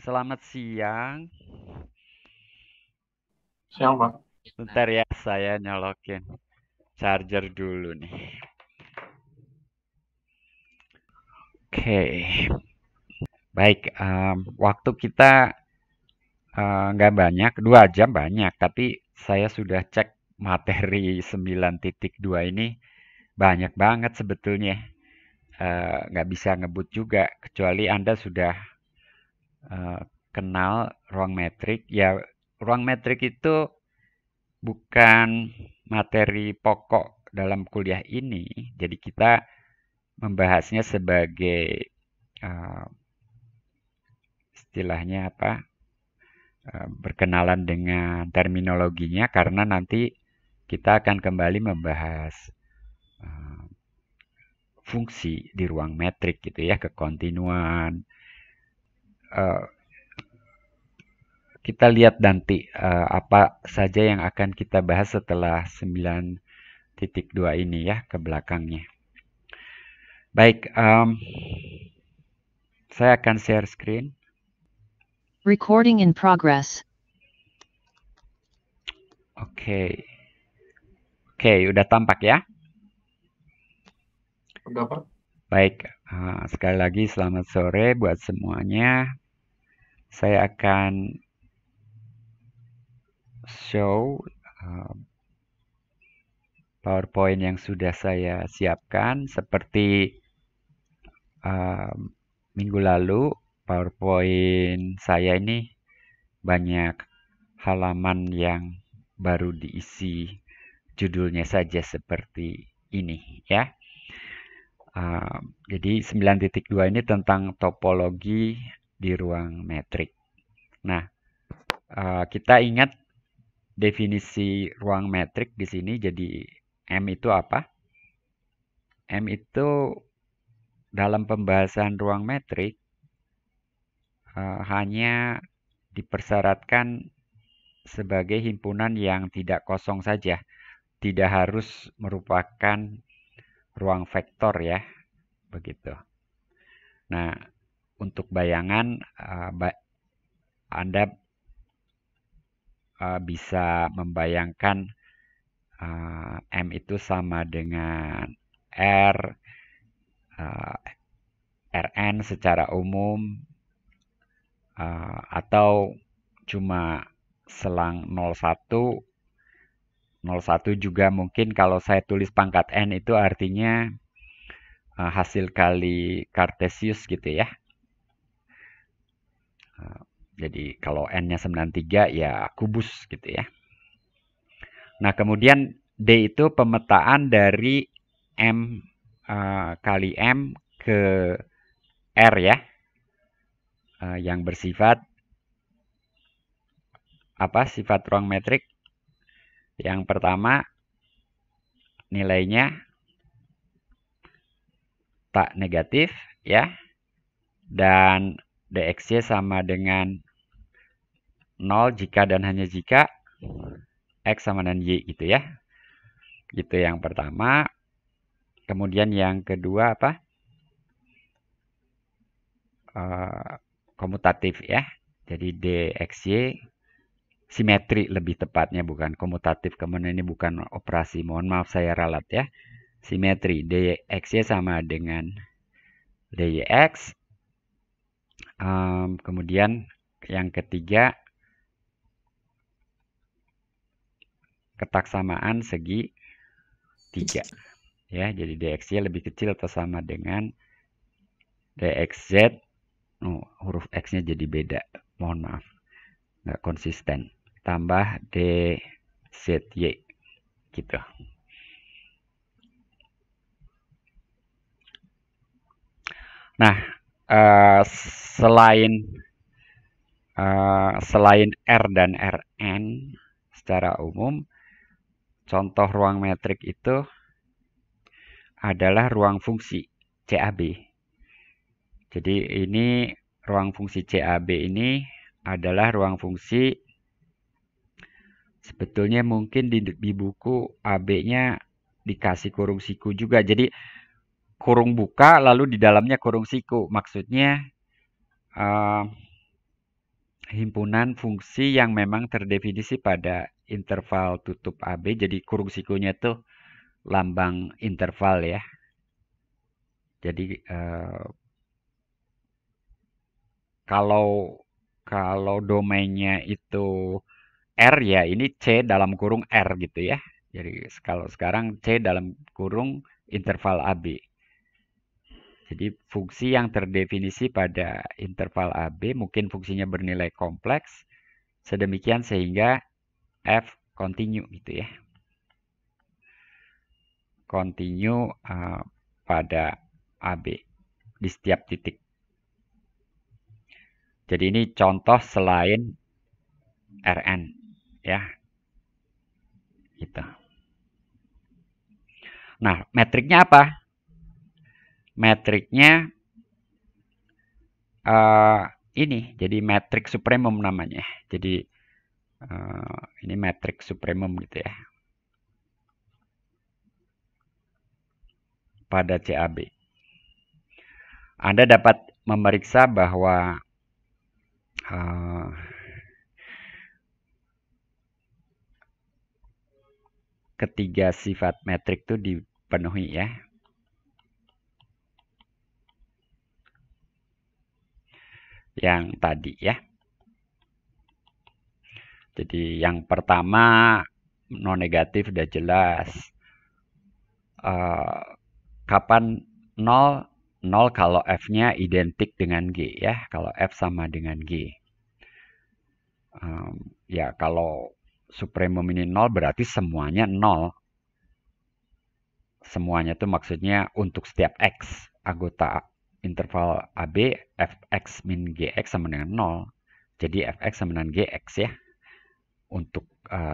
Selamat siang. Siang, Pak. Bentar ya, saya nyolokin charger dulu nih. Oke, baik. Waktu kita nggak banyak, 2 jam banyak, tapi saya sudah cek materi 9.2 ini banyak banget sebetulnya. Nggak bisa ngebut juga, kecuali Anda sudah eh, kenal ruang metrik. Ya, ruang metrik itu bukan materi pokok dalam kuliah ini. Jadi kita membahasnya sebagai uh, istilahnya apa? Berkenalan dengan terminologinya karena nanti kita akan kembali membahas uh, fungsi di ruang metrik gitu ya, kekontinuan. Uh, kita lihat nanti apa saja yang akan kita bahas setelah 9.2 ini ya ke belakangnya. Baik, saya akan share screen. Recording in progress. Oke. Oke, udah tampak ya? Udah, Pak. Baik, sekali lagi selamat sore buat semuanya. Saya akan show PowerPoint yang sudah saya siapkan seperti minggu lalu. PowerPoint saya ini banyak halaman yang baru diisi judulnya saja seperti ini ya. Jadi 9.2 ini tentang topologi di ruang metrik. Nah, kita ingat definisi ruang metrik di sini. Jadi M itu apa? M itu dalam pembahasan ruang metrik hanya dipersyaratkan sebagai himpunan yang tidak kosong saja. Tidak harus merupakan ruang vektor ya, begitu. Nah, untuk bayangan Anda bisa membayangkan M itu sama dengan R, Rn secara umum, atau cuma selang 01. 01 juga mungkin kalau saya tulis pangkat N itu artinya hasil kali Cartesius gitu ya. Jadi kalau N-nya 93 ya kubus gitu ya. Nah, kemudian D itu pemetaan dari M kali M ke R ya. Yang bersifat apa? Sifat ruang metrik. Yang pertama nilainya tak negatif ya. Dan dxy sama dengan 0 jika dan hanya jika X sama dengan Y gitu ya. Gitu yang pertama. Kemudian yang kedua apa? Komutatif ya. Jadi DXY simetri lebih tepatnya, bukan komutatif. Kemudian ini bukan operasi. Mohon maaf saya ralat ya. Simetri DXY sama dengan DYX. Kemudian yang ketiga ketaksamaan segi 3 ya. Jadi DXY lebih kecil atau sama dengan DXZ. Huruf X-nya jadi beda. Mohon maaf. Nggak konsisten. Tambah DZY. Gitu. Nah, selain R dan Rn secara umum, contoh ruang metrik itu adalah ruang fungsi CAB. Jadi ini ruang fungsi CAB ini adalah ruang fungsi sebetulnya mungkin di buku AB-nya dikasih kurung siku juga. Jadi kurung buka lalu di dalamnya kurung siku. Maksudnya himpunan fungsi yang memang terdefinisi pada interval tutup AB. Jadi kurung sikunya itu lambang interval ya. Jadi kalau domainnya itu R ya ini C dalam kurung R gitu ya. Jadi kalau sekarang C dalam kurung interval AB. Jadi fungsi yang terdefinisi pada interval AB mungkin fungsinya bernilai kompleks sedemikian sehingga F continue gitu ya. Continue pada AB di setiap titik. Jadi ini contoh selain Rn ya. Gitu. Nah, metriknya apa? Metriknya ini, jadi metrik supremum namanya. Jadi ini metrik supremum gitu ya. Pada CAB. Anda dapat memeriksa bahwa ketiga sifat metrik itu dipenuhi ya. Yang tadi ya. Jadi yang pertama non negatif udah jelas. Kapan 0? 0 kalau F-nya identik dengan G ya. Kalau F sama dengan G. Ya kalau supremum ini 0 berarti semuanya 0. Semuanya itu maksudnya untuk setiap X anggota interval AB Fx min Gx sama dengan 0. Jadi Fx sama dengan Gx ya. Untuk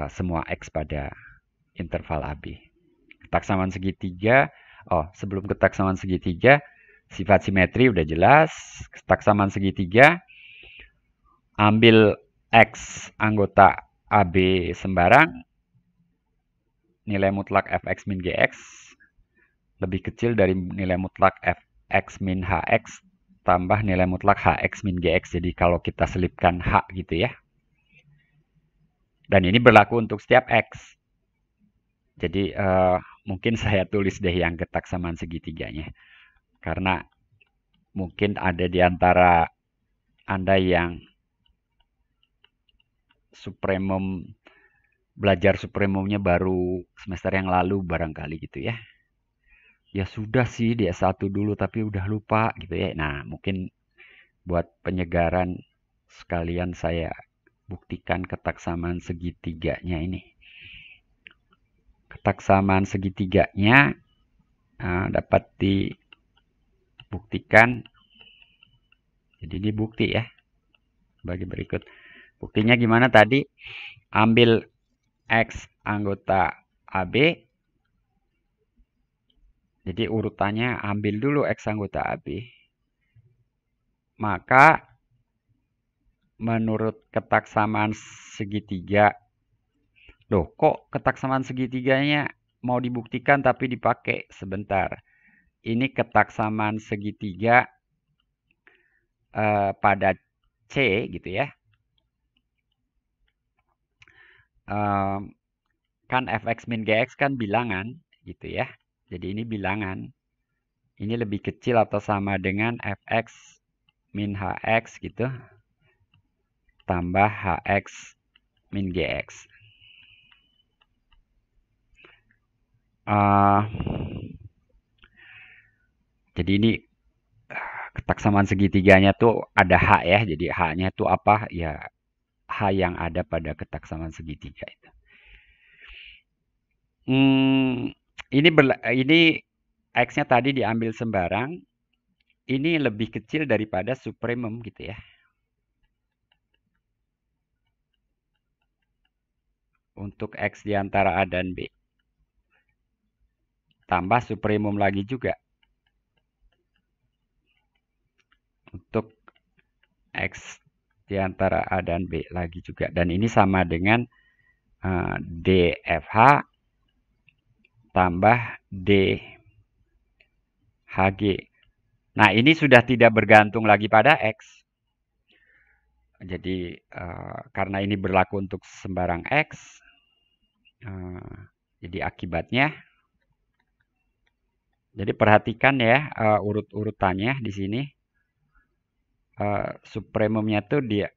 semua X pada interval AB. Ketaksamaan segitiga. Sebelum ketaksamaan segitiga, sifat simetri udah jelas. Ketaksamaan segitiga, ambil X anggota AB sembarang, nilai mutlak Fx min Gx lebih kecil dari nilai mutlak Fx min Hx tambah nilai mutlak Hx min Gx. Jadi kalau kita selipkan H gitu ya. Dan ini berlaku untuk setiap X. Jadi mungkin saya tulis deh yang ketaksamaan segitiganya. Karena mungkin ada di antara Anda yang belajar supremumnya baru semester yang lalu barangkali gitu ya. Ya sudah sih di S1 dulu tapi udah lupa gitu ya. Nah, mungkin buat penyegaran sekalian saya buktikan ketaksamaan segitiganya ini. Ketaksamaan segitiganya dapat dibuktikan. Jadi ini bukti ya. Bagi berikut. Buktinya gimana tadi? Ambil X anggota AB. Jadi urutannya ambil dulu X anggota AB. Maka menurut ketaksamaan segitiga, loh kok ketaksamaan segitiganya mau dibuktikan tapi dipakai sebentar. Ini ketaksamaan segitiga pada C gitu ya. Kan Fx min Gx kan bilangan gitu ya. Jadi ini bilangan. Ini lebih kecil atau sama dengan Fx min Hx gitu. Tambah Hx min Gx. Jadi ini ketaksamaan segitiganya tuh ada H ya. Jadi H-nya tuh apa? Ya H yang ada pada ketaksamaan segitiga itu. Ini X-nya tadi diambil sembarang. Ini lebih kecil daripada supremum gitu ya. Untuk X di antara A dan B. Tambah supremum lagi juga. Untuk X di antara A dan B lagi juga. Dan ini sama dengan DFH tambah DHG. Nah, ini sudah tidak bergantung lagi pada X. Jadi karena ini berlaku untuk sembarang X, jadi akibatnya, jadi perhatikan ya urut-urutannya di sini. Supremumnya tuh dia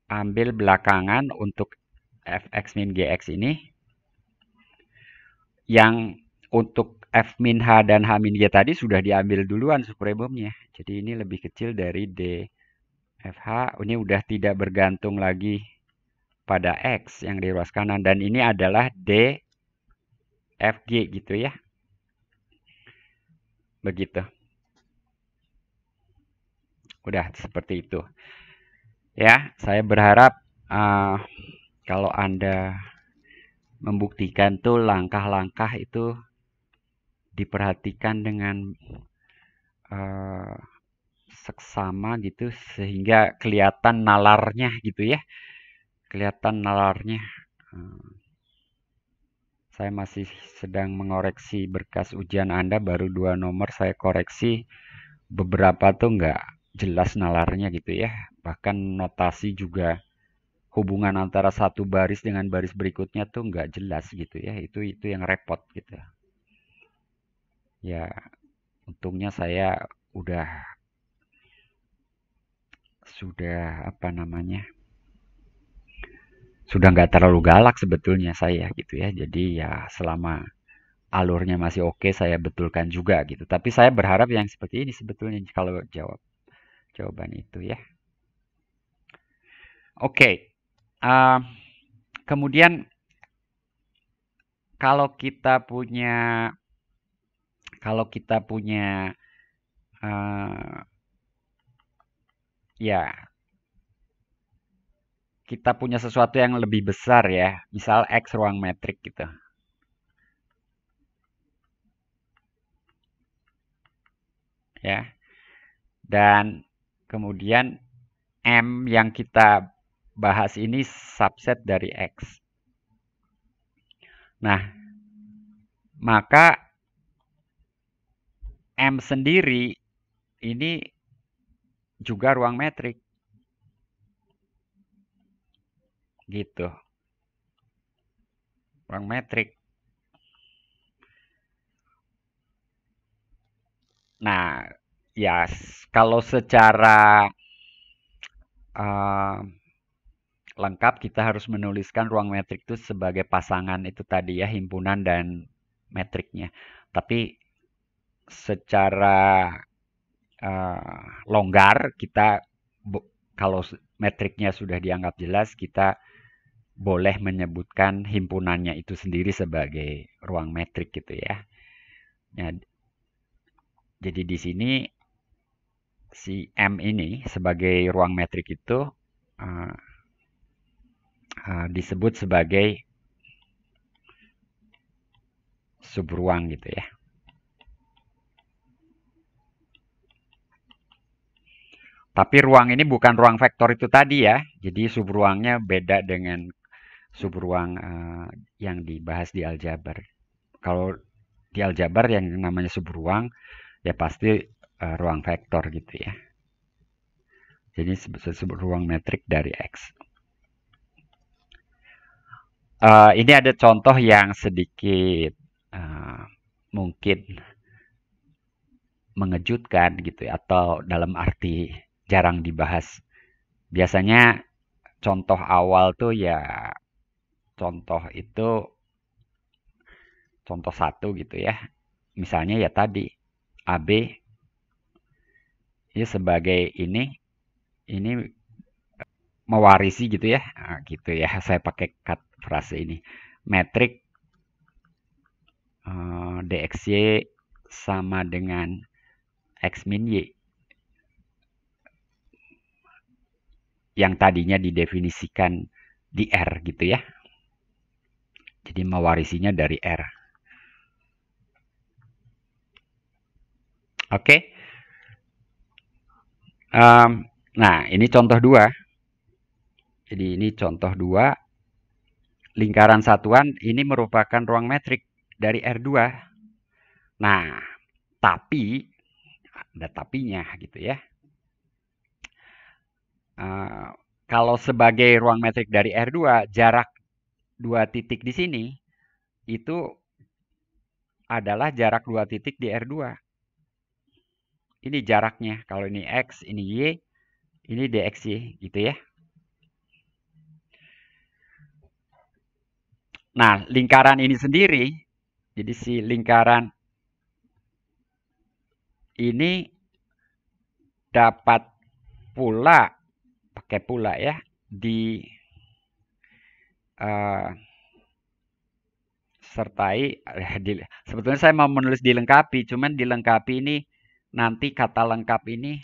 ambil belakangan untuk fx min gx ini, yang untuk f min h dan h min g tadi sudah diambil duluan supremumnya. Jadi ini lebih kecil dari d fh. Ini udah tidak bergantung lagi pada x yang di ruas kanan, dan ini adalah d fg gitu ya. Begitu. Udah seperti itu. Ya, saya berharap kalau Anda membuktikan tuh langkah-langkah itu diperhatikan dengan seksama gitu, sehingga kelihatan nalarnya gitu ya. Kelihatan nalarnya. Saya masih sedang mengoreksi berkas ujian Anda, baru 2 nomor saya koreksi. Beberapa tuh nggak jelas nalarnya gitu ya. Bahkan notasi juga, hubungan antara satu baris dengan baris berikutnya tuh nggak jelas gitu ya. Itu yang repot gitu. Ya, untungnya saya sudah apa namanya, sudah nggak terlalu galak sebetulnya saya gitu ya. Jadi ya selama alurnya masih oke, saya betulkan juga gitu. Tapi saya berharap yang seperti ini sebetulnya kalau jawaban itu ya. Oke. Kemudian kalau kita punya ya, kita punya sesuatu yang lebih besar ya, misal X ruang metrik gitu. Ya. Dan kemudian M yang kita bahas ini subset dari X. Nah, maka M sendiri ini juga ruang metrik. Gitu. Ruang metrik. Nah, ya kalau secara lengkap kita harus menuliskan ruang metrik itu sebagai pasangan itu tadi ya, himpunan dan metriknya. Tapi secara longgar kita, kalau metriknya sudah dianggap jelas, kita boleh menyebutkan himpunannya itu sendiri sebagai ruang metrik gitu ya. Nah, jadi di sini si M ini sebagai ruang metrik itu disebut sebagai subruang gitu ya. Tapi ruang ini bukan ruang vektor itu tadi ya. Jadi subruangnya beda dengan subruang yang dibahas di aljabar. Kalau di aljabar yang namanya subruang ya pasti ruang vektor gitu ya. Jadi subruang metrik dari X. Ini ada contoh yang sedikit mungkin mengejutkan gitu ya, atau dalam arti jarang dibahas. Biasanya contoh awal tuh ya, contoh itu contoh satu gitu ya. Misalnya ya tadi AB ini sebagai ini mewarisi gitu ya. Nah, gitu ya. Saya pakai cut frase ini. Metrik DXY sama dengan X min Y. Yang tadinya didefinisikan di R gitu ya. Jadi mewarisinya dari R. Oke. Nah, ini contoh 2. Jadi ini contoh 2. Lingkaran satuan ini merupakan ruang metrik dari R2. Nah, tapi ada tapinya gitu ya. Eh, kalau sebagai ruang metrik dari R2, jarak dua titik di sini itu adalah jarak dua titik di R2. Ini jaraknya. Kalau ini X, ini Y, ini DXY gitu ya. Nah, lingkaran ini sendiri, jadi si lingkaran ini dapat pula, pakai pula ya, sertai, sebetulnya saya mau menulis dilengkapi, cuman dilengkapi ini nanti kata lengkap ini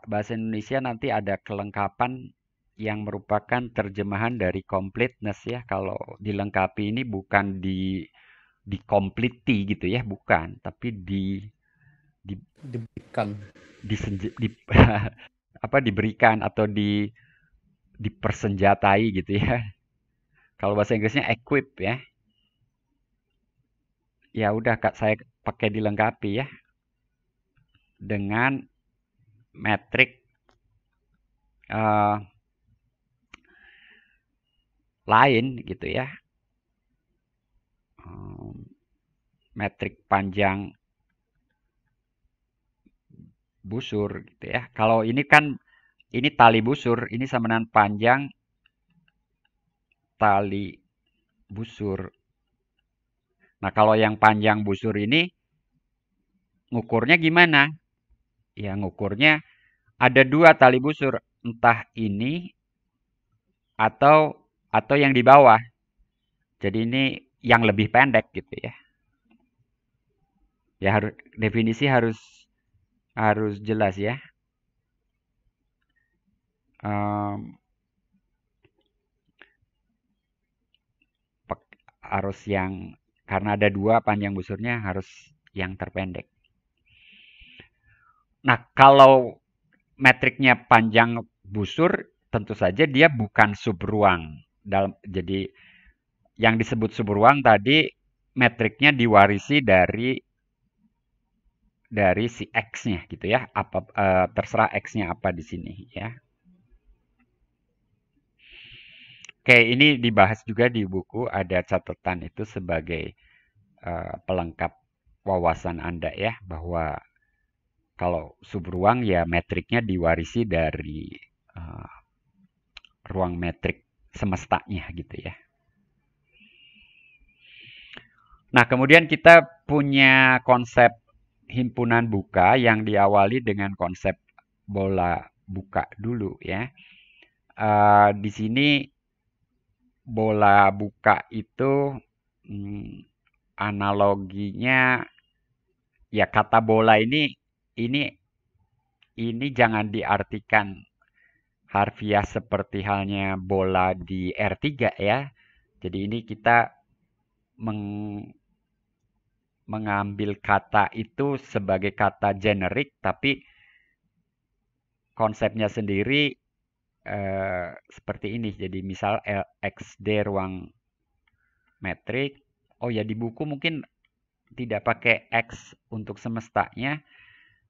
bahasa Indonesia nanti ada kelengkapan yang merupakan terjemahan dari completeness ya. Kalau dilengkapi ini bukan di complete gitu ya, bukan, tapi Diberikan. diberikan atau dipersenjatai gitu ya. Kalau bahasa Inggrisnya equip ya. Ya udah Kak, saya pakai dilengkapi ya dengan metrik lain gitu ya. Metrik panjang busur gitu ya. Kalau ini kan ini tali busur, ini sama dengan panjang tali busur. Nah, kalau yang panjang busur ini ngukurnya gimana? Ya, ngukurnya ada dua tali busur, entah ini atau yang di bawah. Jadi ini yang lebih pendek gitu ya. Ya harus definisi harus jelas ya. Harus yang karena ada dua panjang busurnya harus yang terpendek. Nah, kalau metriknya panjang busur, tentu saja dia bukan subruang. Jadi yang disebut subruang tadi metriknya diwarisi dari si X-nya gitu ya. Terserah X-nya apa di sini ya. Oke, ini dibahas juga di buku, ada catatan itu sebagai pelengkap wawasan Anda ya, bahwa kalau subruang ya metriknya diwarisi dari ruang metrik semestanya gitu ya. Nah, kemudian kita punya konsep himpunan buka yang diawali dengan konsep bola buka dulu ya. Di sini bola buka itu analoginya ya, kata bola ini jangan diartikan harfiah seperti halnya bola di R3 ya. Jadi ini kita mengambil kata itu sebagai kata generik, tapi konsepnya sendiri seperti ini. Jadi misal XD ruang metrik. Oh ya, di buku mungkin tidak pakai X untuk semestanya.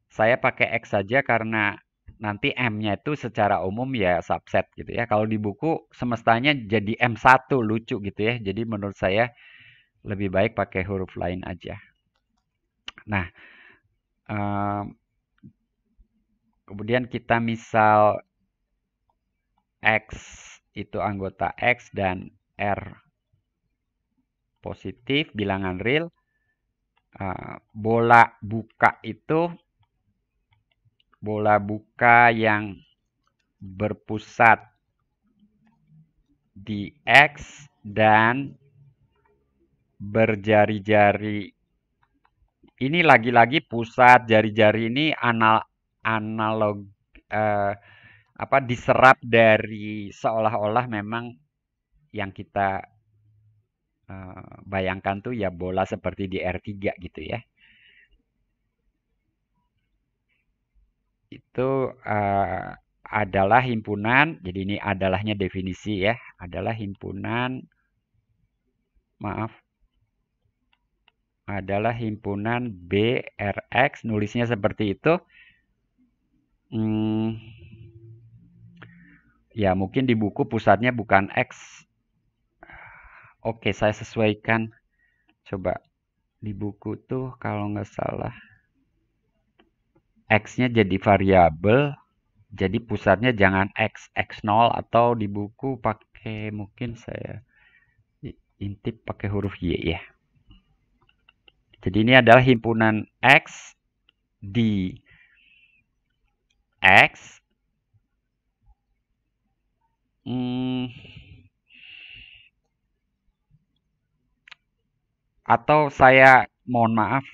Saya pakai X saja karena nanti M-nya itu secara umum ya subset gitu ya. Kalau di buku semestanya jadi M1, lucu gitu ya. Jadi menurut saya lebih baik pakai huruf lain aja. Nah, kemudian kita misal X itu anggota X dan R positif, bilangan real. Bola buka itu bola buka yang berpusat di X dan berjari-jari. Ini lagi-lagi pusat jari-jari ini analog diserap dari seolah-olah memang yang kita bayangkan tuh ya bola seperti di R3 gitu ya. Itu adalah himpunan, jadi ini adalahnya definisi ya, adalah himpunan, adalah himpunan BRX, nulisnya seperti itu. Ya, mungkin di buku pusatnya bukan X. Oke, saya sesuaikan. Coba di buku tuh kalau nggak salah X-nya jadi variabel, jadi pusatnya jangan X, X0 atau di buku pakai mungkin saya intip pakai huruf Y ya. Jadi ini adalah himpunan X di X. Atau saya mohon maaf,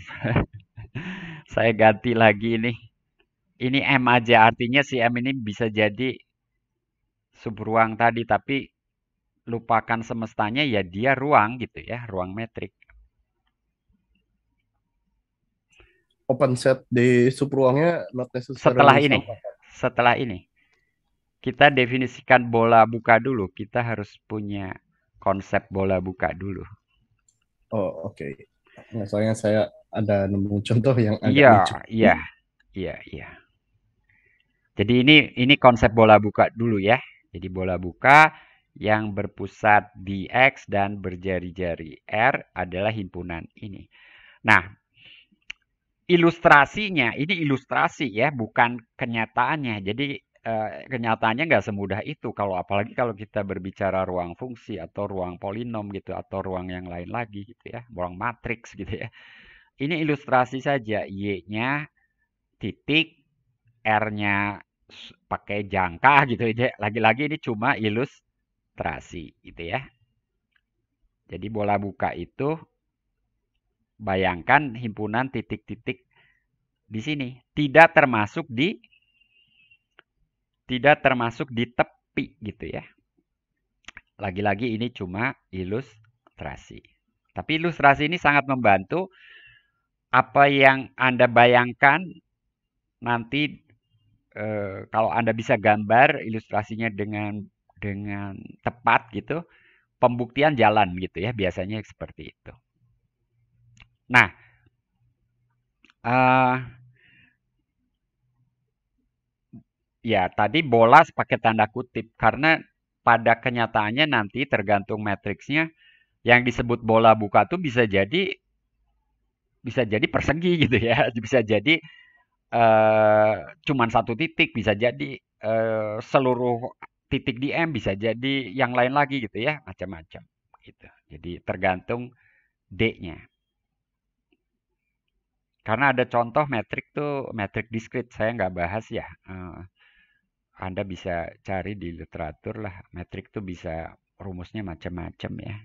saya ganti lagi ini. Ini M aja, artinya si M ini bisa jadi subruang tadi, tapi lupakan semestanya ya dia ruang gitu ya, ruang metrik. Open set di subruangnya not Setelah necessarily ini, sama. setelah ini, kita definisikan bola buka dulu. Kita harus punya konsep bola buka dulu. Oh, oke. Nah, soalnya saya ada nemu contoh yang agak Iya, lucu. iya, iya. Jadi ini konsep bola buka dulu ya. Jadi bola buka yang berpusat di X dan berjari-jari R adalah himpunan ini. Nah, ilustrasinya, ini ilustrasi ya, bukan kenyataannya. Jadi kenyataannya nggak semudah itu. Kalau apalagi kalau kita berbicara ruang fungsi atau ruang polinom gitu, atau ruang yang lain lagi gitu ya, ruang matriks gitu ya. Ini ilustrasi saja, Y-nya titik, R-nya pakai jangka gitu aja. Lagi-lagi ini cuma ilustrasi gitu ya. Jadi bola buka itu bayangkan himpunan titik-titik di sini tidak termasuk di tepi gitu ya. Lagi-lagi ini cuma ilustrasi. Tapi ilustrasi ini sangat membantu apa yang Anda bayangkan nanti kalau Anda bisa gambar ilustrasinya dengan tepat gitu, pembuktian jalan gitu ya, biasanya seperti itu. Nah, ya tadi bola pakai tanda kutip karena pada kenyataannya nanti tergantung matriksnya yang disebut bola buka tuh bisa jadi persegi gitu ya, bisa jadi cuman satu titik, bisa jadi seluruh titik di M, bisa jadi yang lain lagi gitu ya, macam-macam gitu. Jadi tergantung D-nya. Karena ada contoh metrik tuh, metrik diskrit, saya nggak bahas ya. Anda bisa cari di literatur lah, metrik tuh bisa rumusnya macam-macam ya.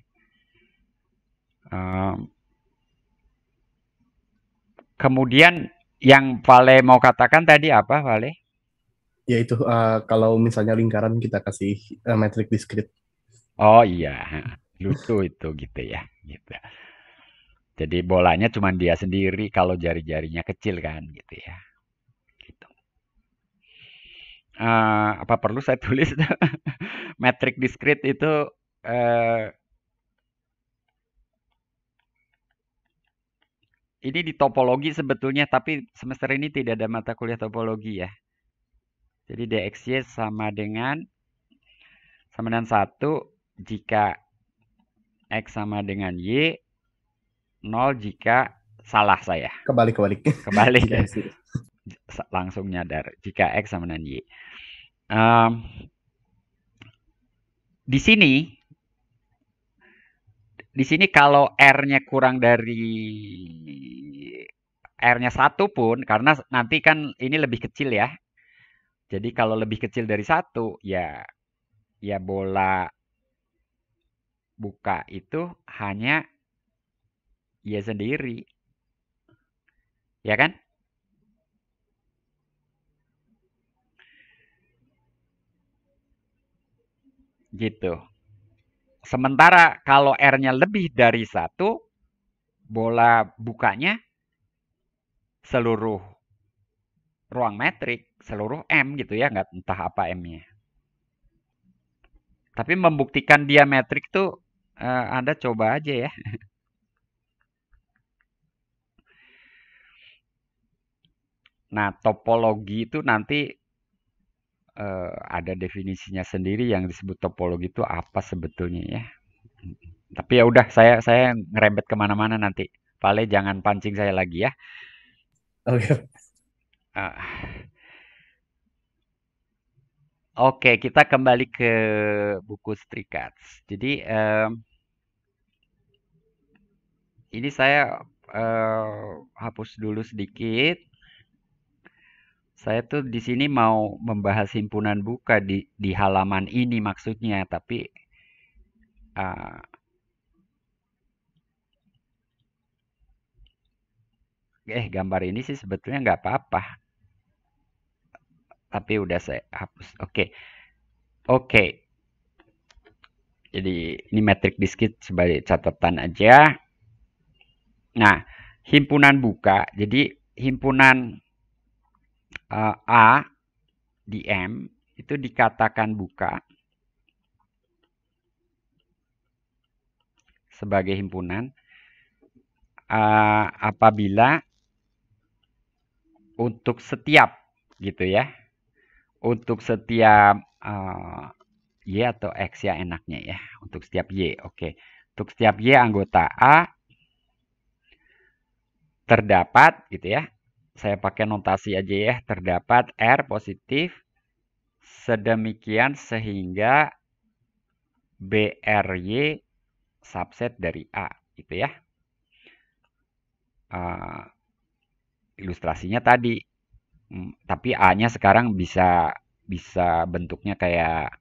Kemudian yang Vale mau katakan tadi apa, Vale? Yaitu kalau misalnya lingkaran kita kasih metrik diskrit. Oh iya, lucu itu gitu ya, gitu. Jadi bolanya cuma dia sendiri kalau jari-jarinya kecil kan, gitu ya. Gitu. Apa perlu saya tulis metrik diskrit itu ini di topologi sebetulnya, tapi semester ini tidak ada mata kuliah topologi ya. Jadi DXY sama dengan 1 jika X sama dengan Y, 0 jika salah saya. Kebalik. Kebalik Jika ya. X itu. Langsung nyadar jika X sama dengan Y. Di sini kalau R-nya kurang dari R-nya 1 pun, karena nanti kan ini lebih kecil ya. Jadi kalau lebih kecil dari 1, ya bola buka itu hanya ya sendiri. Ya kan? Gitu. Sementara kalau R-nya lebih dari 1, bola bukanya seluruh ruang metrik, seluruh M gitu ya, nggak entah apa M-nya. Tapi membuktikan dia metrik tuh Anda coba aja ya. Nah, topologi itu nanti ada definisinya sendiri yang disebut topologi itu apa sebetulnya ya. Tapi ya udah, saya ngerebet kemana-mana nanti. Vale, jangan pancing saya lagi ya. Oke. Ah, Oke, kita kembali ke buku Stricats. Jadi ini saya hapus dulu sedikit. Saya tuh di sini mau membahas himpunan buka di halaman ini maksudnya, tapi gambar ini sih sebetulnya nggak apa-apa. Tapi udah saya hapus. Oke. Jadi ini metrik diskit sebagai catatan aja. Nah, himpunan buka. Jadi himpunan A di M itu dikatakan buka sebagai himpunan apabila untuk setiap gitu ya, untuk setiap Y atau X ya enaknya ya, untuk setiap Y, oke. Untuk setiap Y anggota A terdapat gitu ya, saya pakai notasi aja ya, terdapat R positif sedemikian sehingga BRY subset dari A gitu ya. Ilustrasinya tadi, tapi A-nya sekarang bisa bentuknya kayak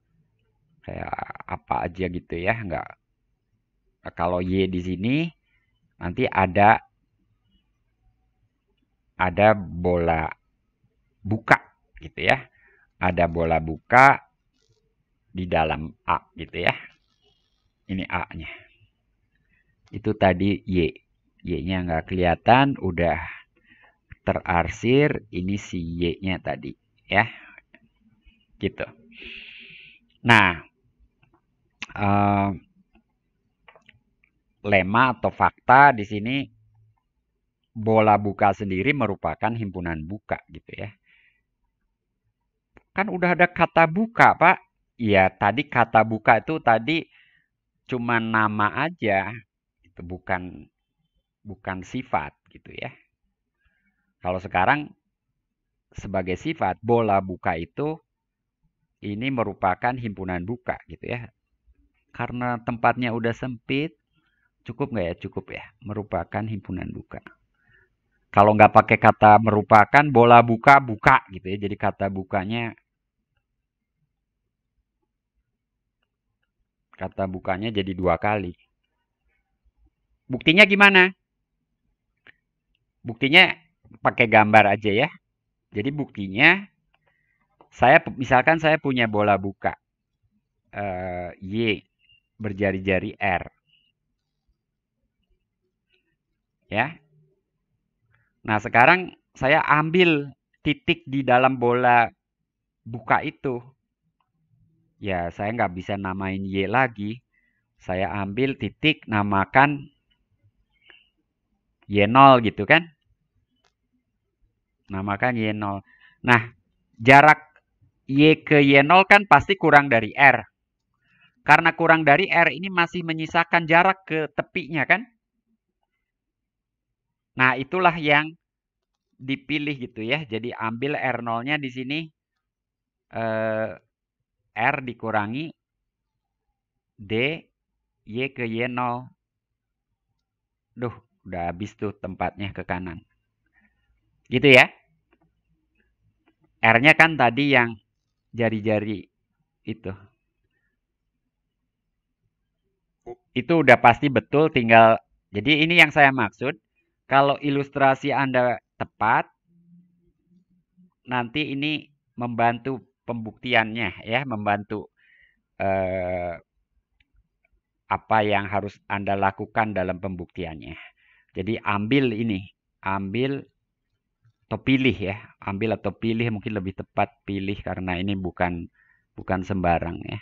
apa aja gitu ya, nggak. Kalau Y di sini nanti ada bola buka gitu ya, ada bola buka di dalam A gitu ya. Ini A-nya. Itu tadi Y. Y-nya nggak kelihatan, udah terarsir. Ini si Y-nya tadi ya. Gitu. Nah, lema atau fakta di sini bola buka sendiri merupakan himpunan buka gitu ya. Kan udah ada kata buka, Pak. Ya, tadi kata buka itu tadi cuma nama aja. Itu bukan sifat gitu ya. Kalau sekarang sebagai sifat bola buka itu ini merupakan himpunan buka gitu ya. Karena tempatnya udah sempit, cukup nggak ya? Cukup ya, merupakan himpunan buka. Kalau nggak pakai kata merupakan, bola buka gitu ya. Jadi kata bukanya jadi 2 kali. Buktinya gimana? Buktinya pakai gambar aja ya. Jadi buktinya misalkan saya punya bola buka Y berjari-jari R. Ya. Nah, sekarang saya ambil titik di dalam bola buka itu. Ya, saya nggak bisa namain Y lagi. Saya ambil titik, namakan Y0 gitu kan. Namakan Y0. Nah, jarak Y ke Y0 kan pasti kurang dari R. Karena kurang dari R ini masih menyisakan jarak ke tepinya kan. Nah, itulah yang dipilih gitu ya. Jadi ambil R0-nya di sini. R dikurangi D Y ke Y0. Duh, udah habis tuh tempatnya ke kanan. Gitu ya. R-nya kan tadi yang jari-jari itu. Itu udah pasti betul, tinggal. Jadi ini yang saya maksud. Kalau ilustrasi Anda tepat, nanti ini membantu pembuktiannya ya, membantu apa yang harus Anda lakukan dalam pembuktiannya. Jadi ambil atau pilih ya, ambil atau pilih, mungkin lebih tepat pilih karena ini bukan sembarang ya.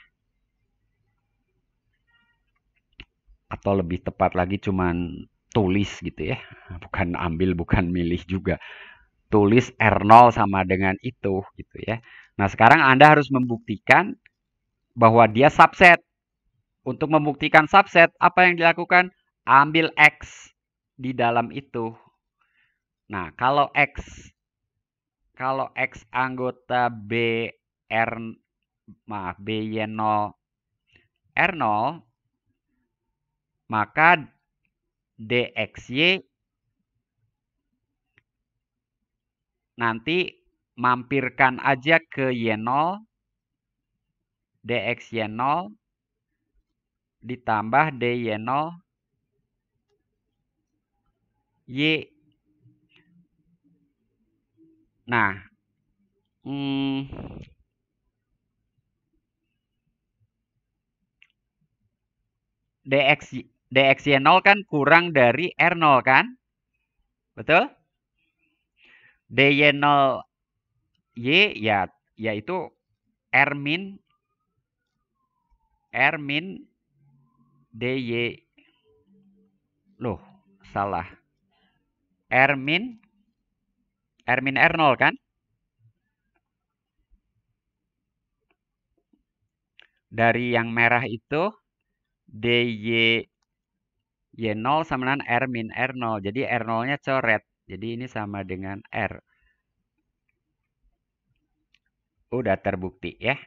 Atau lebih tepat lagi cuman tulis gitu ya, bukan ambil, bukan milih juga. Tulis R0 sama dengan itu gitu ya. Nah, sekarang Anda harus membuktikan bahwa dia subset. Untuk membuktikan subset, apa yang dilakukan? Ambil X di dalam itu. Nah, kalau X anggota BY0 R0, maka DXY nanti mampirkan aja ke Y0, DXY0 ditambah DY0 Y. Nah, DXY0 kan kurang dari R0 kan? Betul? DY0 Y ya yaitu R min DY. Loh, salah. R min R0 kan? Dari yang merah itu DY Y0 sama dengan R min R0. Jadi R0-nya coret. Jadi ini sama dengan R. Udah terbukti ya.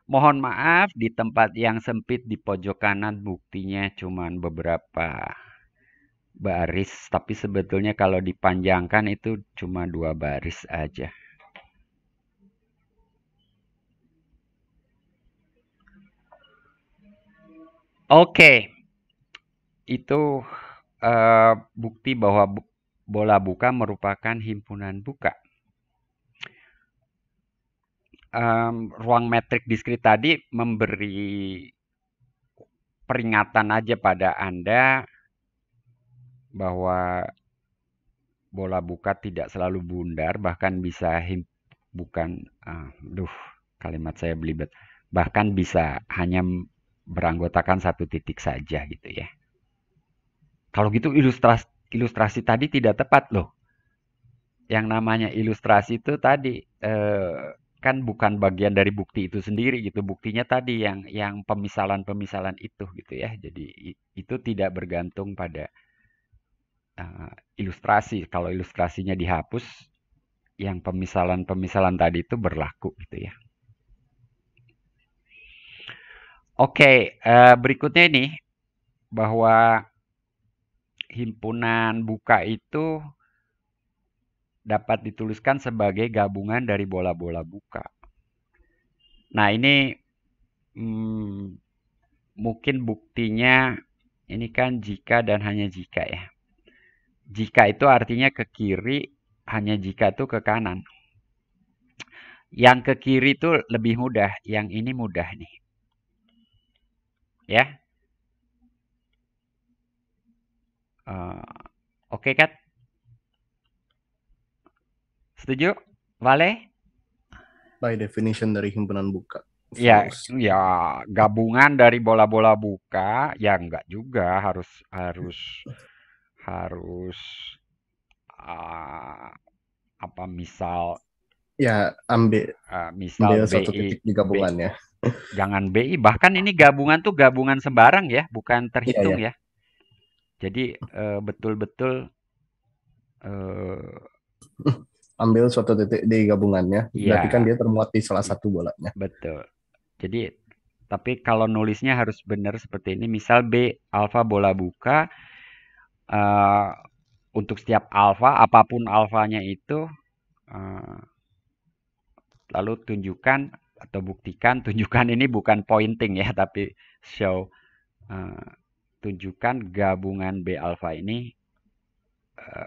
Mohon maaf di tempat yang sempit di pojok kanan buktinya cuma beberapa baris. Tapi sebetulnya kalau dipanjangkan itu cuma 2 baris aja. Oke. Itu bukti bahwa bola buka merupakan himpunan buka. Ruang metrik diskrit tadi memberi peringatan aja pada Anda bahwa bola buka tidak selalu bundar, bahkan bisa kalimat saya belibet, bahkan bisa hanya beranggotakan satu titik saja gitu ya. Kalau gitu ilustrasi tadi tidak tepat loh. Yang namanya ilustrasi itu tadi kan bukan bagian dari bukti itu sendiri gitu. Buktinya tadi yang pemisalan-pemisalan itu gitu ya. Jadi itu tidak bergantung pada ilustrasi. Kalau ilustrasinya dihapus, yang pemisalan-pemisalan tadi itu berlaku gitu ya. Oke, berikutnya ini bahwa himpunan buka itu dapat dituliskan sebagai gabungan dari bola-bola buka. Nah, ini mungkin buktinya ini kan jika dan hanya jika ya. Jika itu artinya ke kiri, hanya jika itu ke kanan. Yang ke kiri itu lebih mudah, yang ini mudah nih. Ya. Oke kan? Setuju? Vale? By definition dari himpunan buka. Ya, gabungan dari bola-bola buka, ya enggak juga harus misal ya ambil satu BI, titik di gabungannya. Jangan BI, bahkan ini gabungan tuh gabungan sembarang ya, bukan terhitung ya. Jadi betul-betul ambil suatu titik di gabungannya, berarti kan dia termuat di salah satu bolanya. Betul. Jadi tapi kalau nulisnya harus benar seperti ini. Misal B alfa bola buka, untuk setiap alfa, apapun alfanya itu, lalu tunjukkan atau buktikan, tunjukkan ini bukan pointing ya, tapi show, tunjukkan gabungan B alfa ini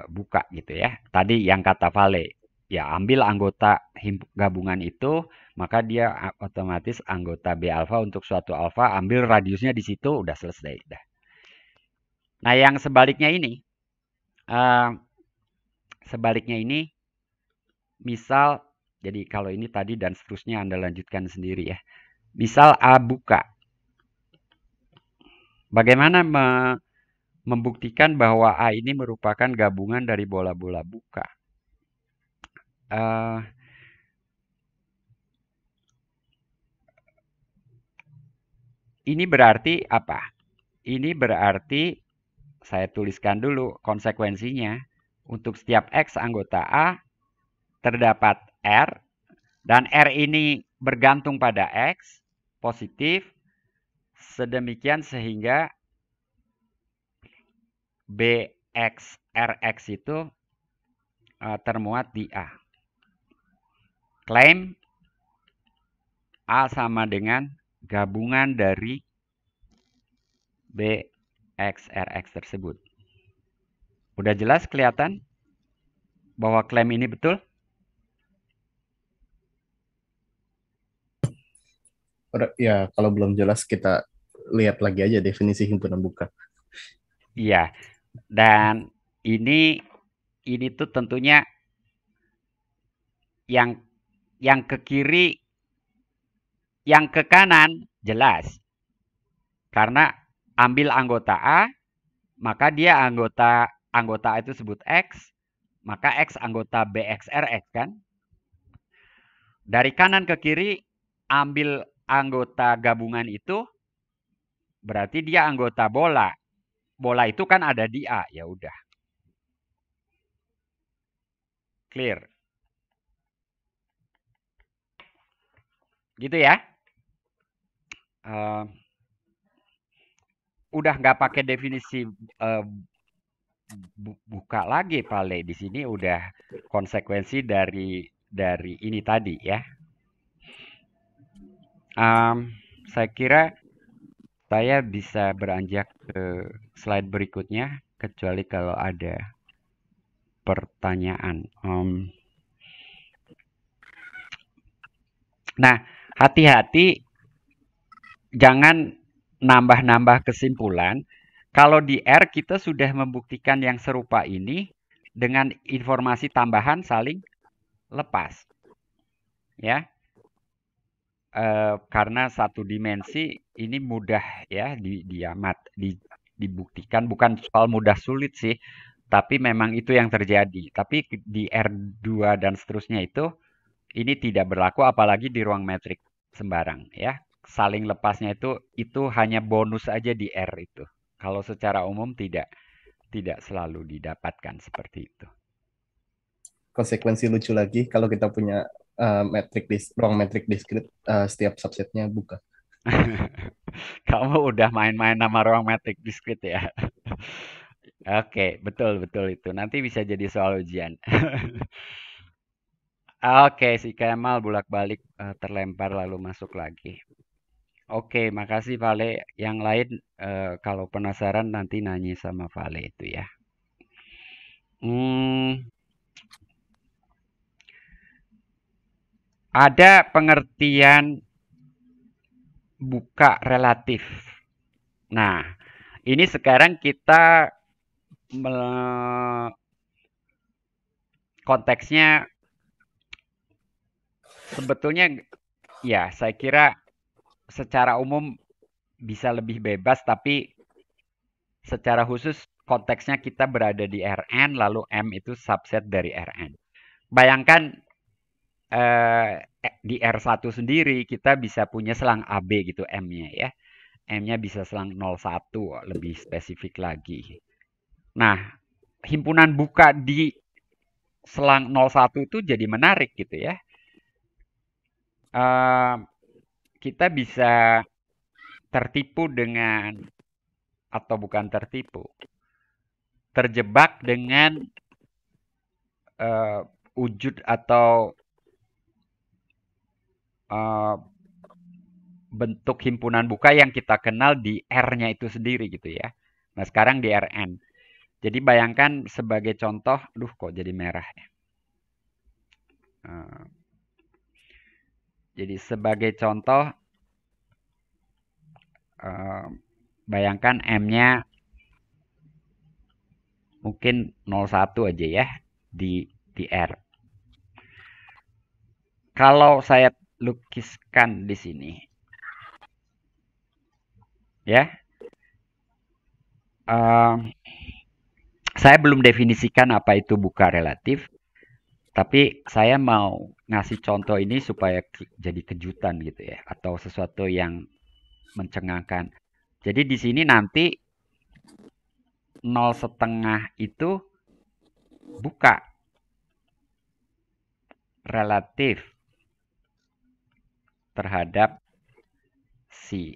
buka gitu ya. Tadi yang kata Vale, ya ambil anggota gabungan itu, maka dia otomatis anggota B alfa untuk suatu alfa, ambil radiusnya di situ, udah selesai. Udah. Nah, yang sebaliknya ini, misal, jadi kalau ini tadi dan seterusnya Anda lanjutkan sendiri ya. Misal A buka. Bagaimana membuktikan bahwa A ini merupakan gabungan dari bola-bola buka? Ini berarti apa? Ini berarti saya tuliskan dulu konsekuensinya. Untuk setiap X anggota A terdapat R, dan R ini bergantung pada X, positif, sedemikian sehingga BX, RX itu termuat di A. Klaim A sama dengan gabungan dari BX, RX tersebut. Udah jelas kelihatan bahwa klaim ini betul? Ya, kalau belum jelas kita lihat lagi aja definisi himpunan buka. Iya. Dan ini tuh tentunya yang ke kiri, yang ke kanan jelas. Karena ambil anggota A, maka dia anggota A itu sebut X, maka X anggota BXRX kan. Dari kanan ke kiri ambil anggota gabungan itu, berarti dia anggota bola. Bola itu kan ada di A, ya udah. Clear. Gitu ya. Udah nggak pakai definisi buka lagi, Vale. Di sini udah konsekuensi dari ini tadi ya. Saya kira saya bisa beranjak ke slide berikutnya, kecuali kalau ada pertanyaan. Nah, hati-hati jangan nambah-nambah kesimpulan. Kalau di R kita sudah membuktikan yang serupa ini dengan informasi tambahan saling lepas. Ya. Karena satu dimensi ini mudah ya dibuktikan, bukan soal mudah sulit sih, tapi memang itu yang terjadi. Tapi di R2 dan seterusnya itu ini tidak berlaku, apalagi di ruang metrik sembarang ya. Saling lepasnya itu hanya bonus aja di R itu. Kalau secara umum tidak selalu didapatkan seperti itu. Konsekuensi lucu lagi kalau kita punya ruang metrik diskrit, setiap subsetnya buka. Kamu udah main-main nama ruang metrik diskrit ya. Oke, betul itu. Nanti bisa jadi soal ujian. Oke, si Kemal bolak-balik terlempar lalu masuk lagi. Oke, makasih Vale. Yang lain kalau penasaran nanti nanya sama Vale itu ya. Ada pengertian buka relatif. Nah, ini sekarang kita konteksnya sebetulnya ya saya kira secara umum bisa lebih bebas, tapi secara khusus konteksnya kita berada di Rn, lalu M itu subset dari Rn. Bayangkan di R1 sendiri kita bisa punya selang AB gitu M-nya ya. M-nya bisa selang 01, lebih spesifik lagi. Nah, himpunan buka di selang 01 itu jadi menarik gitu ya. Kita bisa tertipu dengan, atau bukan tertipu, terjebak dengan wujud atau bentuk himpunan buka yang kita kenal di R-nya itu sendiri gitu ya. Nah, sekarang di Rn. Jadi bayangkan sebagai contoh, kok jadi merah ya. Jadi sebagai contoh, bayangkan M-nya mungkin 01 aja ya di R. Kalau saya lukiskan di sini, ya, saya belum definisikan apa itu buka relatif, tapi saya mau ngasih contoh ini supaya jadi kejutan gitu ya, atau sesuatu yang mencengangkan. Jadi di sini nanti 0,5 itu buka relatif terhadap si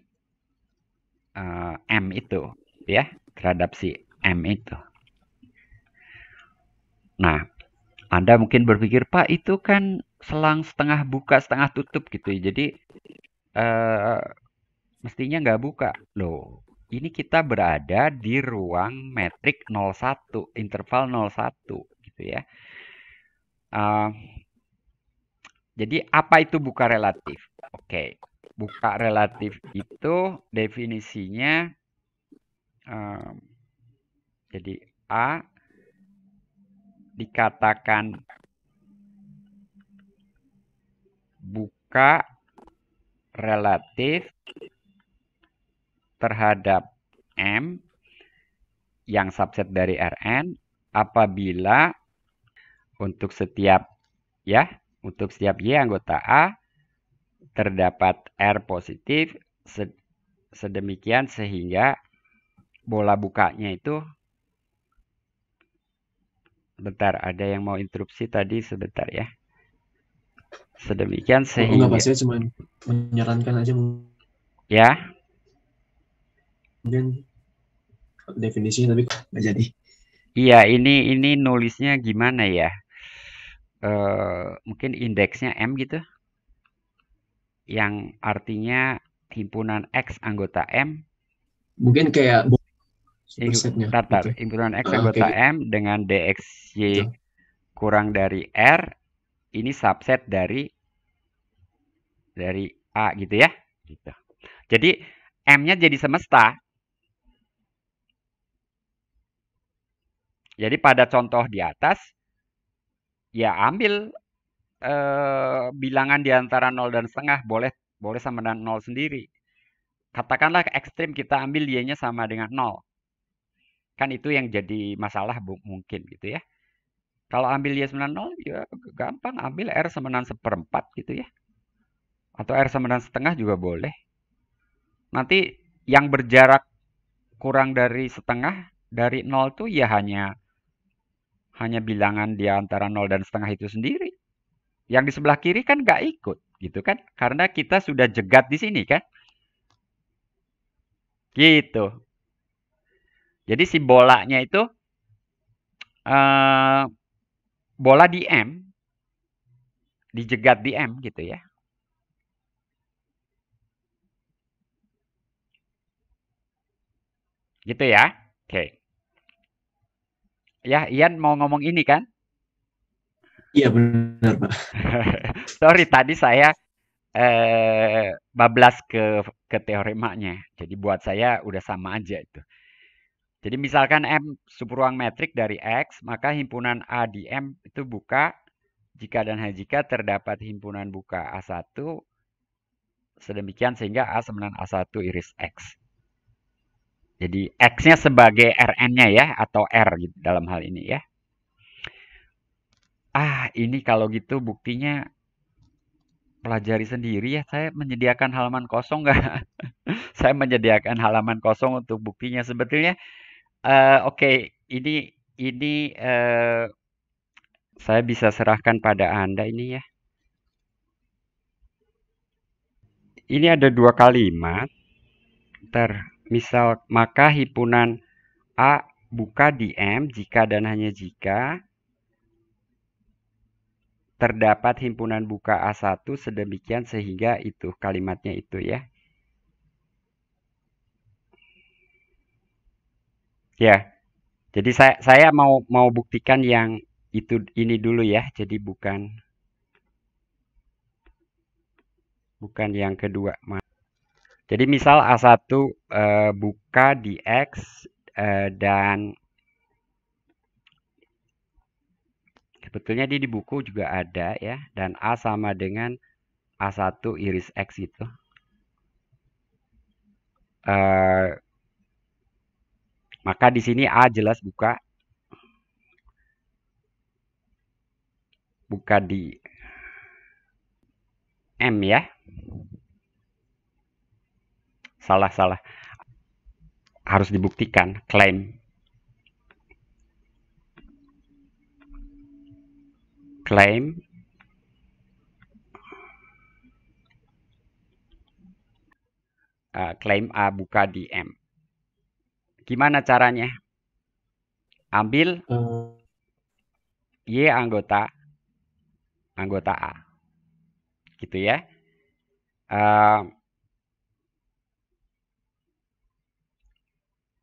M itu, ya, terhadap si M itu. Nah, Anda mungkin berpikir, Pak, itu kan selang setengah buka, setengah tutup gitu ya. Jadi, mestinya nggak buka. Loh, ini kita berada di ruang metrik 01, interval 01 gitu ya. Jadi apa itu buka relatif? Oke, buka relatif itu definisinya jadi A dikatakan buka relatif terhadap M yang subset dari Rn apabila untuk setiap Y anggota A terdapat R positif sedemikian sehingga bola bukanya itu, bentar, ada yang mau interupsi tadi sebentar ya. Sedemikian Oh, enggak Pak, sehingga, saya cuma menyarankan aja ya, mungkin definisinya, tapi nggak jadi. iya, ini nulisnya gimana ya? Mungkin indeksnya M gitu, yang artinya himpunan X anggota M. Mungkin kayak supersetnya Tatar, gitu. himpunan X anggota Kayak M dengan DXY gitu. kurang dari R, ini subset dari A gitu ya. Gitu. Jadi M-nya jadi semesta. Jadi pada contoh di atas, ya ambil bilangan di antara 0 dan setengah, boleh sama dengan 0 sendiri. Katakanlah ekstrim kita ambil Y-nya sama dengan 0. Kan itu yang jadi masalah mungkin gitu ya. Kalau ambil Y sama dengan 0, ya gampang, ambil R sama dengan 1/4 gitu ya. Atau R sama dengan setengah juga boleh. Nanti yang berjarak kurang dari setengah dari 0 tuh ya hanya bilangan di antara 0 dan setengah itu sendiri. Yang di sebelah kiri kan nggak ikut, gitu kan? Karena kita sudah jegat di sini kan? Gitu. Jadi si bolanya itu bola di M, dijegat di M gitu ya. Gitu ya. Oke. Ya, Ian mau ngomong ini kan? Iya benar Pak. Sorry, tadi saya bablas ke teoremanya. Jadi buat saya udah sama aja itu. Jadi misalkan M subruang metrik dari X, maka himpunan A di M itu buka jika dan hanya jika terdapat himpunan buka A1 sedemikian sehingga A sama dengan A1 iris X. Jadi X-nya sebagai Rn-nya ya, atau R gitu dalam hal ini ya. Ini kalau gitu buktinya pelajari sendiri ya. Saya menyediakan halaman kosong nggak? Saya menyediakan halaman kosong untuk buktinya. Sebetulnya, oke, ini saya bisa serahkan pada Anda ini ya. Ini ada 2 kalimat. Misal, maka himpunan A buka di M jika dan hanya jika terdapat himpunan buka A1 sedemikian sehingga itu kalimatnya itu ya. Ya. Jadi saya mau buktikan yang ini dulu ya. Jadi bukan yang kedua. Jadi misal A1 buka di X dan sebetulnya di buku juga ada ya, dan A sama dengan A1 iris X gitu. Maka di sini A jelas buka di M ya. Salah. Harus dibuktikan. Claim. Claim. Claim A buka di M. Gimana caranya? Ambil Y anggota A. Gitu ya.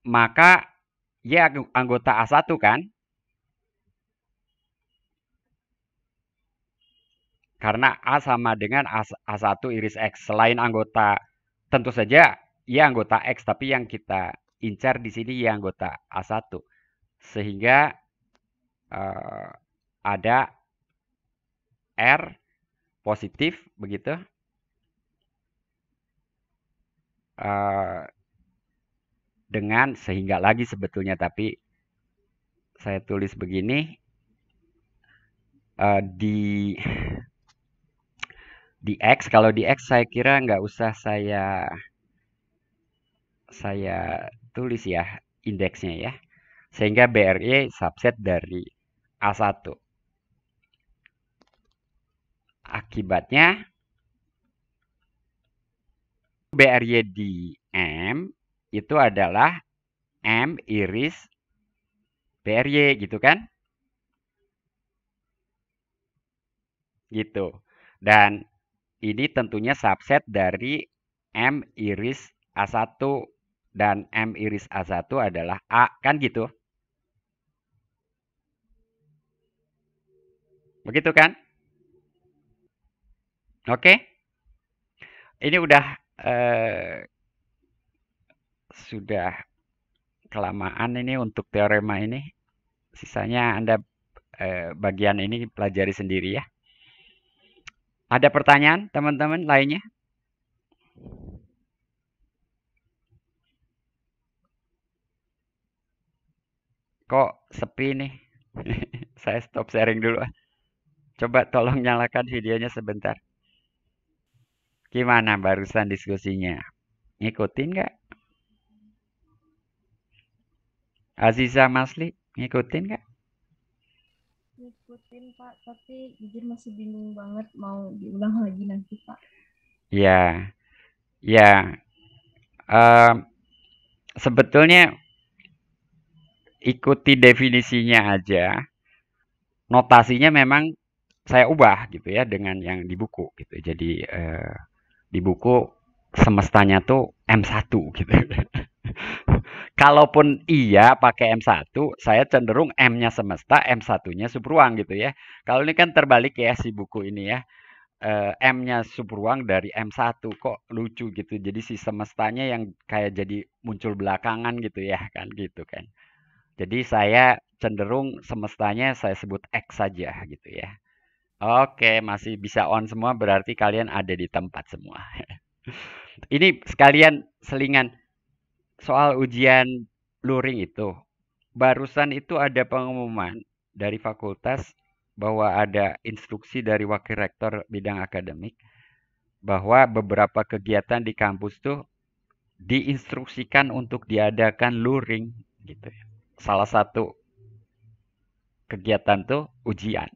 Maka Y anggota A1 kan? Karena A sama dengan A1 iris X. Selain anggota, tentu saja Y anggota X, tapi yang kita incar di sini Y anggota A1. Sehingga ada R positif, begitu. Dengan sehingga lagi sebetulnya, tapi saya tulis begini. Di X, kalau di X saya kira nggak usah saya tulis ya indeksnya ya. Sehingga BRY subset dari A1. Akibatnya BRY di M itu adalah M iris BRY gitu kan? Gitu. Dan ini tentunya subset dari M iris A1 dan M iris A1 adalah A, kan gitu? Begitu kan? Oke? Ini udah sudah kelamaan ini untuk teorema ini. Sisanya Anda bagian ini pelajari sendiri ya. Ada pertanyaan teman-teman lainnya? Kok sepi nih? Saya stop sharing dulu. Coba tolong nyalakan videonya sebentar. Gimana barusan diskusinya? Ngikutin nggak? Aziza Masli, ngikutin nggak? Ngikutin Pak, tapi jujur masih bingung banget mau diulang lagi nanti Pak. Ya. Sebetulnya ikuti definisinya aja. Notasinya memang saya ubah gitu ya dengan yang di buku gitu. Jadi di buku semestanya tuh M1 gitu. Kalaupun iya pakai M1, saya cenderung M-nya semesta, M1-nya subruang gitu ya. Kalau ini kan terbalik ya si buku ini ya. M-nya subruang dari M1, kok lucu gitu. Jadi si semestanya yang kayak jadi muncul belakangan gitu ya kan gitu kan. Jadi saya cenderung semestanya saya sebut X saja gitu ya. Oke, masih bisa on semua berarti kalian ada di tempat semua. Ini sekalian selingan soal ujian luring itu. Barusan itu ada pengumuman dari fakultas bahwa ada instruksi dari wakil rektor bidang akademik bahwa beberapa kegiatan di kampus tuh diinstruksikan untuk diadakan luring gitu. Salah satu kegiatan tuh ujian.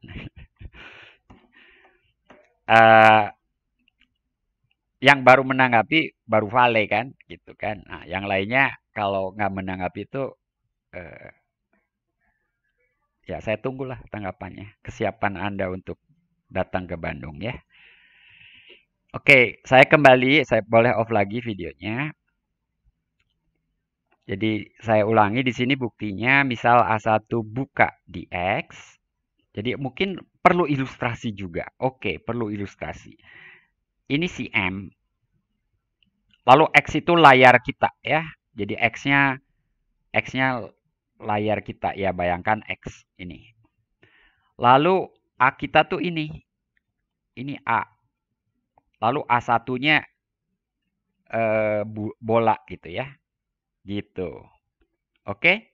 Yang baru menanggapi baru Vale kan, gitu kan. Nah, yang lainnya kalau nggak menanggapi itu, ya saya tunggulah tanggapannya, kesiapan Anda untuk datang ke Bandung ya. Oke, saya kembali, saya boleh off lagi videonya. Jadi saya ulangi di sini buktinya, misal A1 buka di X. Jadi mungkin perlu ilustrasi juga. Oke, perlu ilustrasi. Ini si M. Lalu X itu layar kita ya. Jadi X-nya layar kita ya, bayangkan X ini. Lalu A kita tuh ini. Ini A. Lalu A1-nya bola gitu ya. Gitu. Oke?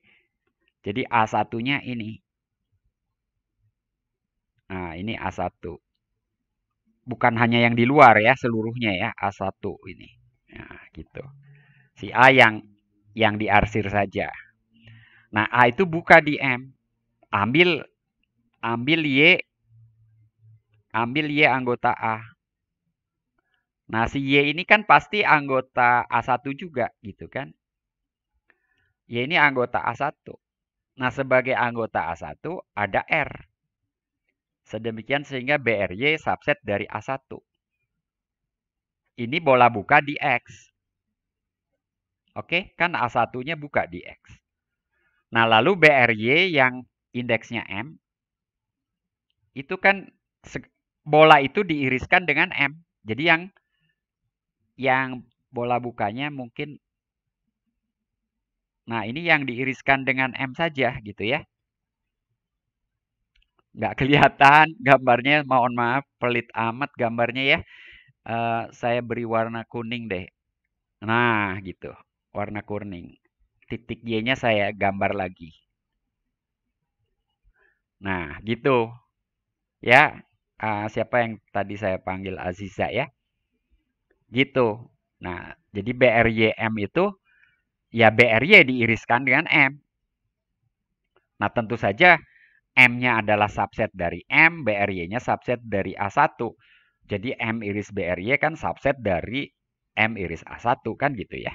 Jadi A1-nya ini. Nah, ini A1. Bukan hanya yang di luar ya, seluruhnya ya, A1 ini. Nah, gitu. Si A yang diarsir saja. Nah, A itu buka di M. Ambil Y anggota A. Nah, si Y ini kan pasti anggota A1 juga gitu kan. Y ini anggota A1. Nah, sebagai anggota A1 ada R. Sedemikian sehingga BRY subset dari A1. Ini bola buka di X. Oke, kan A1-nya buka di X. Nah, lalu BRY yang indeksnya M, itu kan bola itu diiriskan dengan M. Jadi yang bola bukanya mungkin, nah ini yang diiriskan dengan M saja gitu ya. Nggak kelihatan gambarnya, mohon maaf, pelit amat gambarnya ya. Saya beri warna kuning deh. Nah gitu, warna kuning. Titik Y-nya saya gambar lagi. Nah gitu ya. Siapa yang tadi saya panggil Aziza ya? Gitu. Nah, jadi BRYM itu ya BRY diiriskan dengan M. Nah, tentu saja M-nya adalah subset dari M, BRY-nya subset dari A1. Jadi M iris BRY kan subset dari M iris A1 kan gitu ya.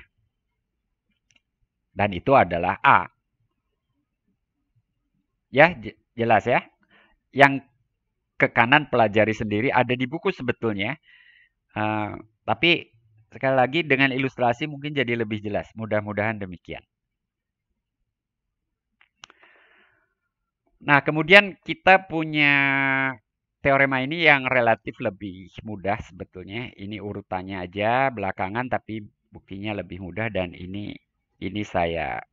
Dan itu adalah A. Ya, jelas ya. Yang ke kanan pelajari sendiri, ada di buku sebetulnya. Tapi sekali lagi dengan ilustrasi mungkin jadi lebih jelas. Mudah-mudahan demikian. Nah, kemudian kita punya teorema ini yang relatif lebih mudah sebetulnya. Ini urutannya aja belakangan, tapi buktinya lebih mudah. Dan ini saya,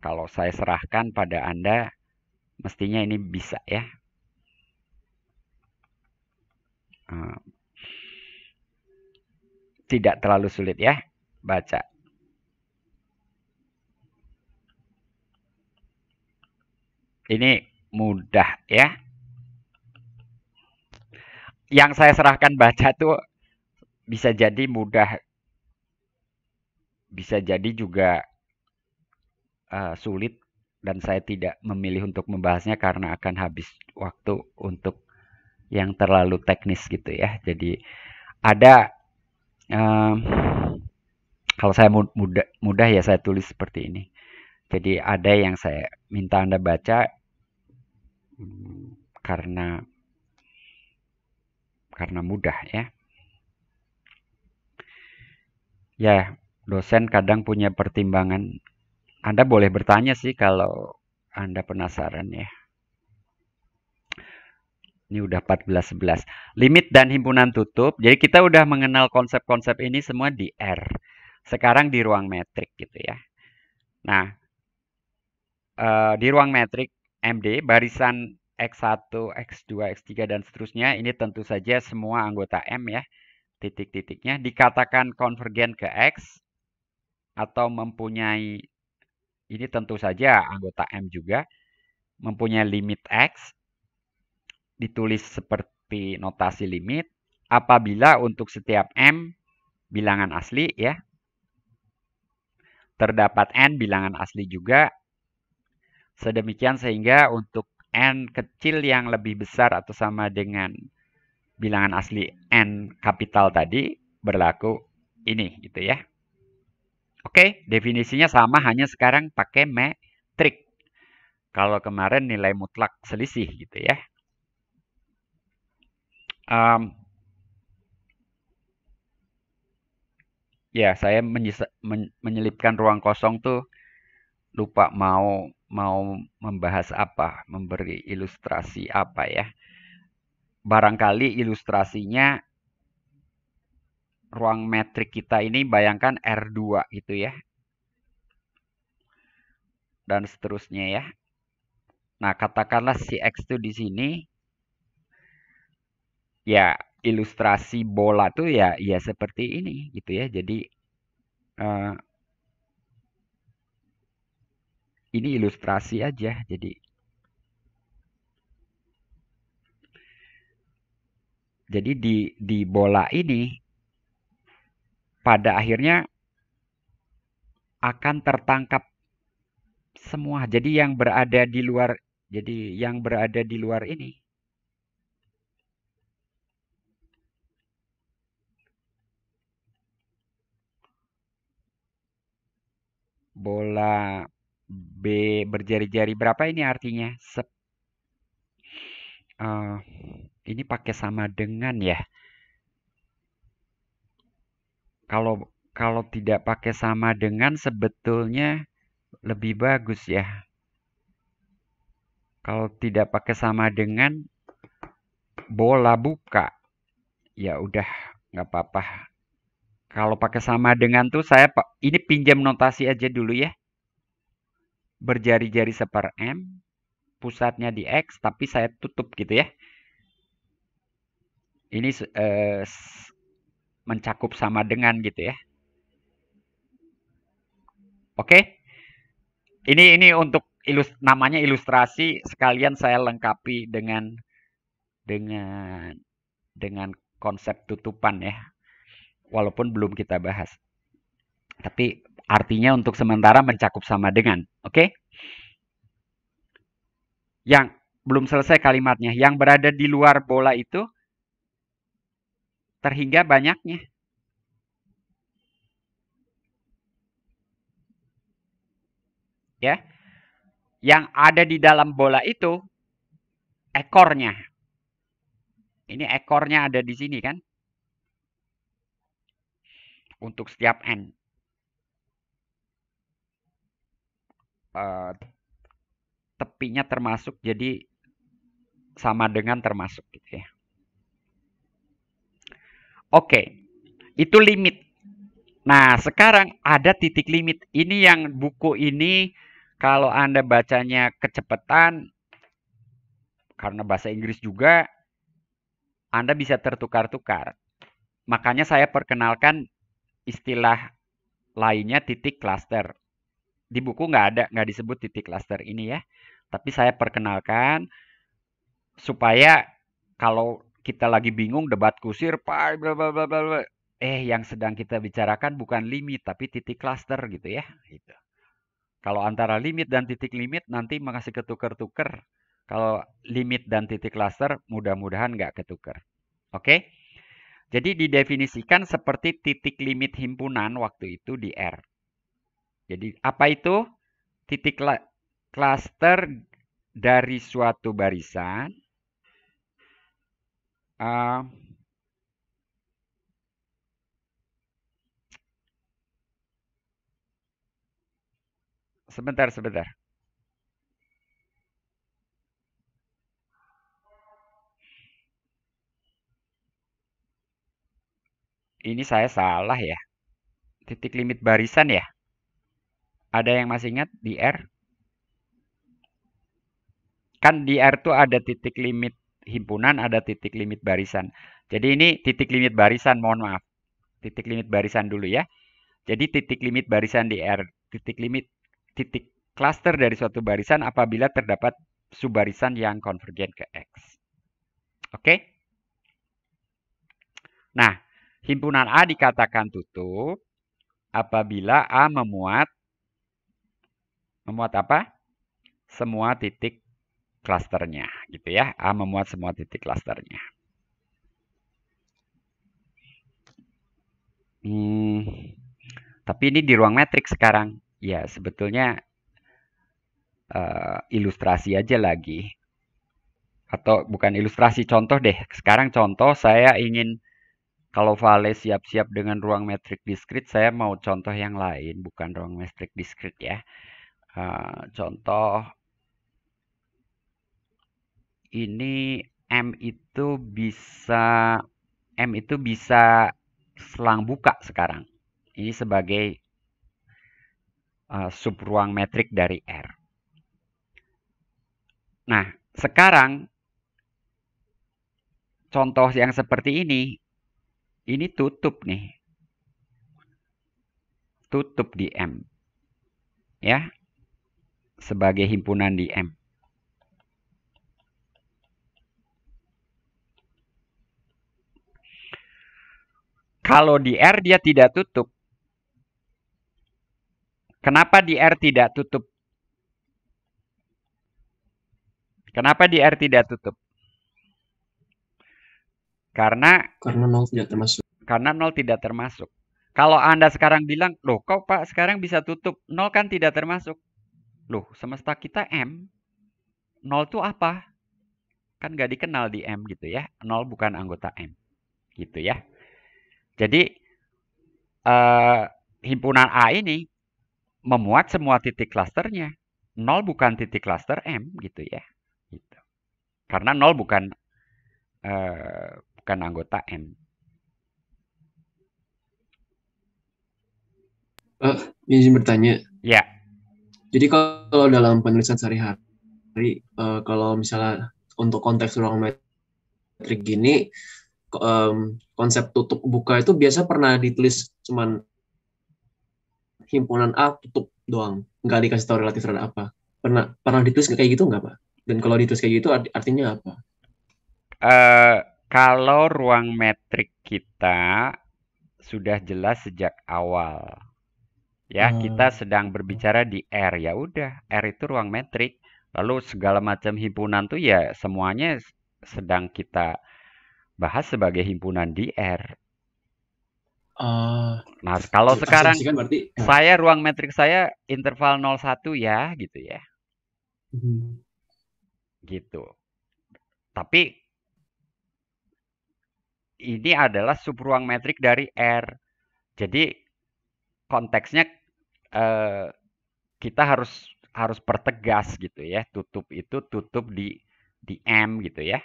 kalau saya serahkan pada Anda, mestinya ini bisa ya. Tidak terlalu sulit ya, baca. Ini mudah ya. Yang saya serahkan baca tuh bisa jadi mudah, bisa jadi juga sulit, dan saya tidak memilih untuk membahasnya karena akan habis waktu untuk yang terlalu teknis gitu ya. Jadi ada, kalau saya mudah ya saya tulis seperti ini. Jadi ada yang saya minta Anda baca karena mudah ya. Ya, dosen kadang punya pertimbangan. Anda boleh bertanya sih kalau Anda penasaran ya. Ini udah 14-11. Limit dan himpunan tutup. Jadi kita udah mengenal konsep-konsep ini semua di R. Sekarang di ruang metrik gitu ya. Nah, di ruang metrik MD, barisan X1, X2, X3, dan seterusnya, ini tentu saja semua anggota M ya. Titik-titiknya dikatakan konvergen ke X atau mempunyai, ini tentu saja anggota M juga, mempunyai limit X, ditulis seperti notasi limit, apabila untuk setiap M bilangan asli ya, terdapat N bilangan asli juga, sedemikian sehingga untuk N kecil yang lebih besar atau sama dengan bilangan asli N kapital tadi berlaku ini gitu ya. Oke, definisinya sama, hanya sekarang pakai metrik. Kalau kemarin nilai mutlak selisih gitu ya. Ya, saya menyelipkan ruang kosong tuh lupa mau membahas apa, memberi ilustrasi apa ya. Barangkali ilustrasinya ruang metrik kita ini bayangkan R2 gitu ya. Dan seterusnya ya. Nah, katakanlah si X itu di sini. Ya, ilustrasi bola tuh ya seperti ini gitu ya. Jadi ini ilustrasi aja. Jadi di bola ini pada akhirnya akan tertangkap semua. Jadi yang berada di luar ini bola B berjari-jari berapa ini artinya? Ini pakai sama dengan ya. Kalau tidak pakai sama dengan sebetulnya lebih bagus ya. Kalau tidak pakai sama dengan bola buka, ya udah nggak apa-apa. Kalau pakai sama dengan tuh ini pinjam notasi aja dulu ya. Berjari-jari seper M, pusatnya di X, tapi saya tutup gitu ya. Ini mencakup sama dengan gitu ya. Oke? Ini untuk namanya ilustrasi, sekalian saya lengkapi dengan konsep tutupan ya. Walaupun belum kita bahas. Tapi artinya untuk sementara mencakup sama dengan, oke? Yang belum selesai kalimatnya, yang berada di luar bola itu terhingga banyaknya. Ya. Yang ada di dalam bola itu ekornya. Ini ekornya ada di sini kan? Untuk setiap N. Tepinya termasuk, jadi sama dengan termasuk gitu ya. Oke, itu limit. Nah, sekarang ada titik limit. Ini yang buku ini kalau Anda bacanya kecepatan, karena bahasa Inggris juga, Anda bisa tertukar-tukar. Makanya saya perkenalkan istilah lainnya titik cluster. Di buku nggak disebut titik cluster ini ya. Tapi saya perkenalkan supaya kalau kita lagi bingung debat kusir, bla bla bla bla, yang sedang kita bicarakan bukan limit tapi titik cluster gitu ya. Gitu. Kalau antara limit dan titik limit nanti masih ketuker-tuker. Kalau limit dan titik cluster mudah-mudahan nggak ketuker. Oke? Jadi didefinisikan seperti titik limit himpunan waktu itu di R. Jadi apa itu? Titik cluster dari suatu barisan sebentar. Ini saya salah ya. Titik limit barisan ya. Ada yang masih ingat di R? Kan di R tuh ada titik limit himpunan, ada titik limit barisan. Jadi ini titik limit barisan, mohon maaf. Titik limit barisan dulu ya. Jadi titik limit barisan di R, titik cluster dari suatu barisan apabila terdapat subbarisan yang konvergen ke X. Oke? Nah, himpunan A dikatakan tutup apabila A memuat apa? Semua titik klasternya, gitu ya. A memuat semua titik klasternya. Tapi ini di ruang metrik sekarang. Ya, sebetulnya ilustrasi aja lagi. Atau bukan ilustrasi, contoh deh. Sekarang contoh saya ingin, kalau Vale siap-siap dengan ruang metrik diskrit, saya mau contoh yang lain, bukan ruang metrik diskrit ya. Contoh, ini M itu bisa selang buka sekarang. Ini sebagai sub ruang metrik dari R. Nah, sekarang contoh yang seperti ini tutup nih. Tutup di M. Ya. Sebagai himpunan di M. Kalau di R dia tidak tutup. Kenapa di R tidak tutup? Kenapa di R tidak tutup? Karena 0 tidak termasuk. karena 0 tidak termasuk. Kalau Anda sekarang bilang, loh kok Pak sekarang bisa tutup? 0 kan tidak termasuk. Loh, semesta kita M. 0 itu apa? Kan nggak dikenal di M gitu ya. 0 bukan anggota M. Gitu ya. Jadi, himpunan A ini memuat semua titik klasternya. 0 bukan titik klaster M gitu ya. Gitu. Karena 0 bukan anggota M. Izin bertanya. Ya. Jadi kalau dalam penulisan sehari-hari, kalau misalnya untuk konteks ruang metrik gini, konsep tutup buka itu biasa pernah ditulis cuman himpunan A tutup doang, nggak dikasih tahu relatif terhadap apa. Pernah ditulis kayak gitu nggak, Pak? Dan kalau ditulis kayak gitu artinya apa? Kalau ruang metrik kita sudah jelas sejak awal. Ya, kita sedang berbicara di R. Ya udah, R itu ruang metrik. Lalu segala macam himpunan tuh ya semuanya sedang kita bahas sebagai himpunan di R. Nah, kalau sekarang berarti, saya ruang metrik saya interval 01 ya, gitu ya. Gitu. Tapi ini adalah subruang metrik dari R. Jadi konteksnya kita harus pertegas gitu ya. Tutup itu tutup di M gitu ya.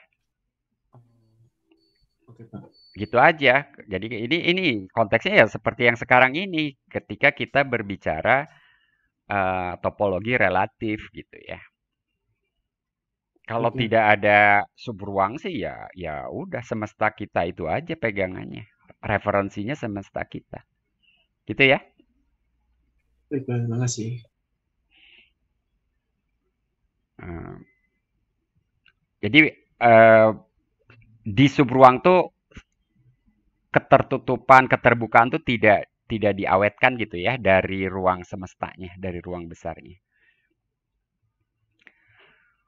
Oke, Pak. Gitu aja. Jadi ini konteksnya ya seperti yang sekarang ini ketika kita berbicara topologi relatif gitu ya. Kalau tidak ada subruang sih ya udah semesta kita itu aja pegangannya. Referensinya semesta kita. Gitu ya. Baik, terima kasih. Jadi di subruang tuh ketertutupan, keterbukaan tuh tidak diawetkan gitu ya dari ruang semestanya, dari ruang besarnya.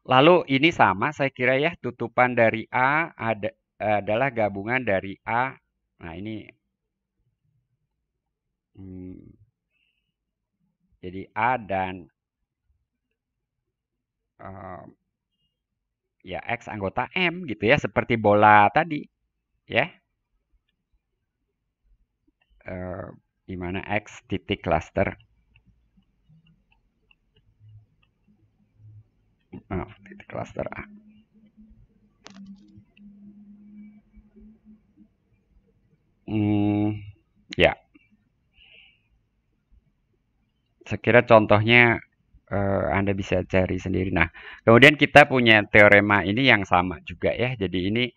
Lalu ini sama saya kira ya, tutupan dari A adalah gabungan dari A. Nah ini jadi A dan ya X anggota M gitu ya, seperti bola tadi ya. Di mana X titik cluster. Titik cluster A. Ya. Saya kira contohnya Anda bisa cari sendiri. Nah, kemudian kita punya teorema ini yang sama juga ya. Jadi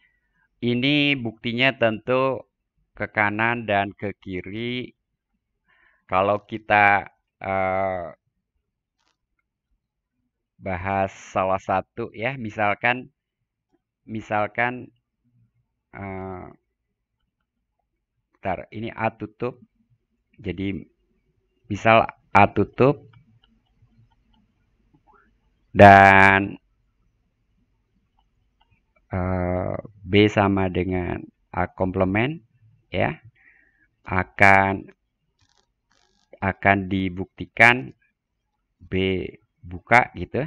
ini buktinya tentu ke kanan dan ke kiri. Kalau kita bahas salah satu ya, misalkan ini A tutup. Jadi misal A tutup dan B sama dengan A komplement ya, akan dibuktikan B buka gitu.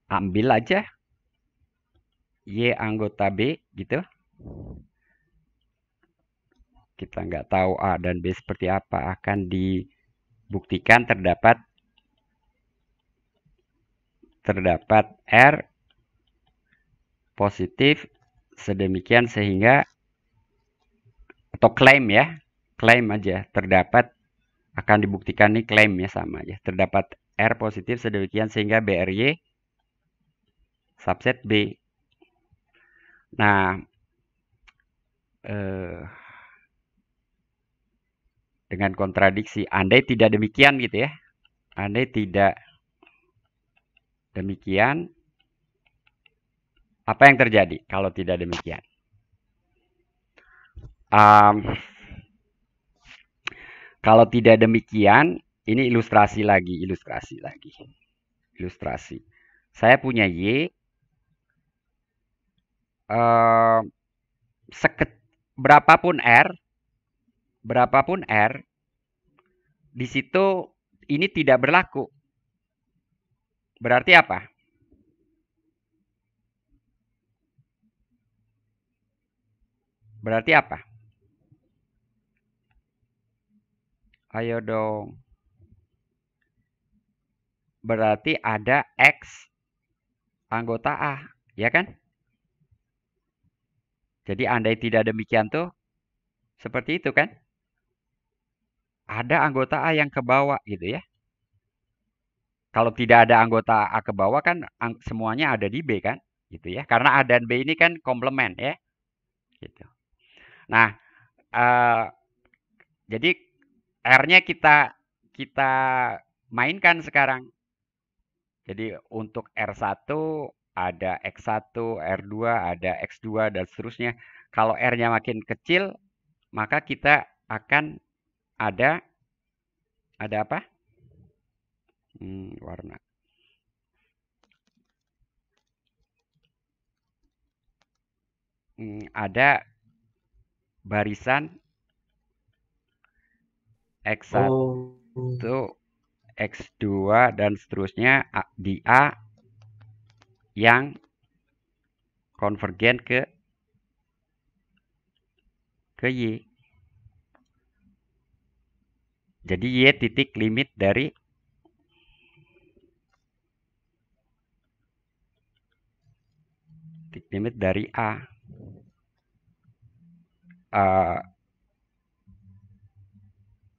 Ambil aja Y anggota B gitu. Kita nggak tahu A dan B seperti apa, akan dibuktikan terdapat R positif sedemikian sehingga, atau klaim ya, klaim aja terdapat, akan dibuktikan nih klaim ya, sama aja, terdapat R positif sedemikian sehingga BRY subset B. Nah, dengan kontradiksi, andai tidak demikian gitu ya, andai tidak demikian, apa yang terjadi kalau tidak demikian? Kalau tidak demikian, ini ilustrasi lagi. Ilustrasi. Saya punya Y, eh, berapapun R, di situ ini tidak berlaku. Berarti apa? Berarti apa? Ayo dong. Berarti ada X anggota A, ya kan? Jadi andai tidak demikian tuh, seperti itu kan? Ada anggota A yang ke bawah gitu ya. Kalau tidak ada anggota A ke bawah kan semuanya ada di B kan? Gitu ya. Karena A dan B ini kan komplement ya. Gitu. Nah, jadi R-nya kita mainkan sekarang. Jadi untuk R1 ada X1, R2 ada X2 dan seterusnya. Kalau R-nya makin kecil, maka kita akan ada apa? Warna. Ada barisan X1, X2 dan seterusnya di A yang konvergen ke Y. Jadi Y titik limit dari A.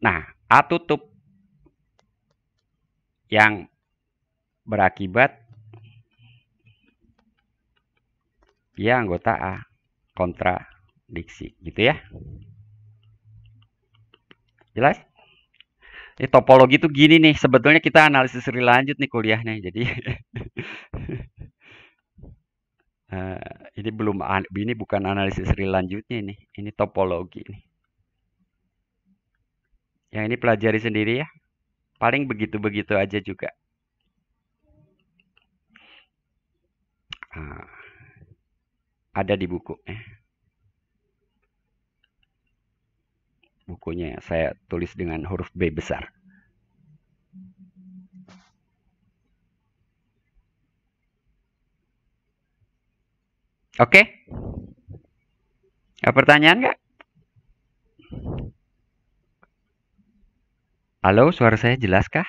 Nah, A tutup yang berakibat ya anggota A kontradiksi gitu ya. Jelas? Ini topologi tuh gini nih, sebetulnya kita analisis lanjut nih kuliahnya. Jadi ini bukan analisis lanjutnya ini. Ini topologi nih. Yang ini pelajari sendiri ya. Paling begitu-begitu aja juga. Ada di buku. Bukunya saya tulis dengan huruf B besar. Oke? Ada pertanyaan nggak? Halo, suara saya jelas kah?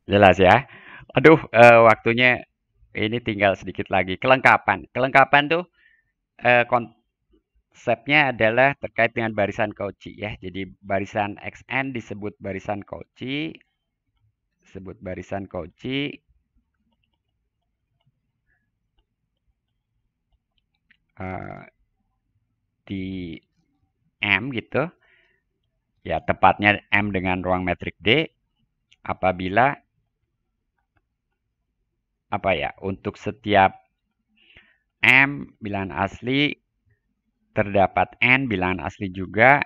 Jelas ya. Aduh, waktunya ini tinggal sedikit lagi. Kelengkapan tuh konsepnya adalah terkait dengan barisan Cauchy ya. Jadi barisan Xn disebut barisan Cauchy. Di M gitu. Ya, tepatnya M dengan ruang metrik D apabila untuk setiap M bilangan asli terdapat N bilangan asli juga,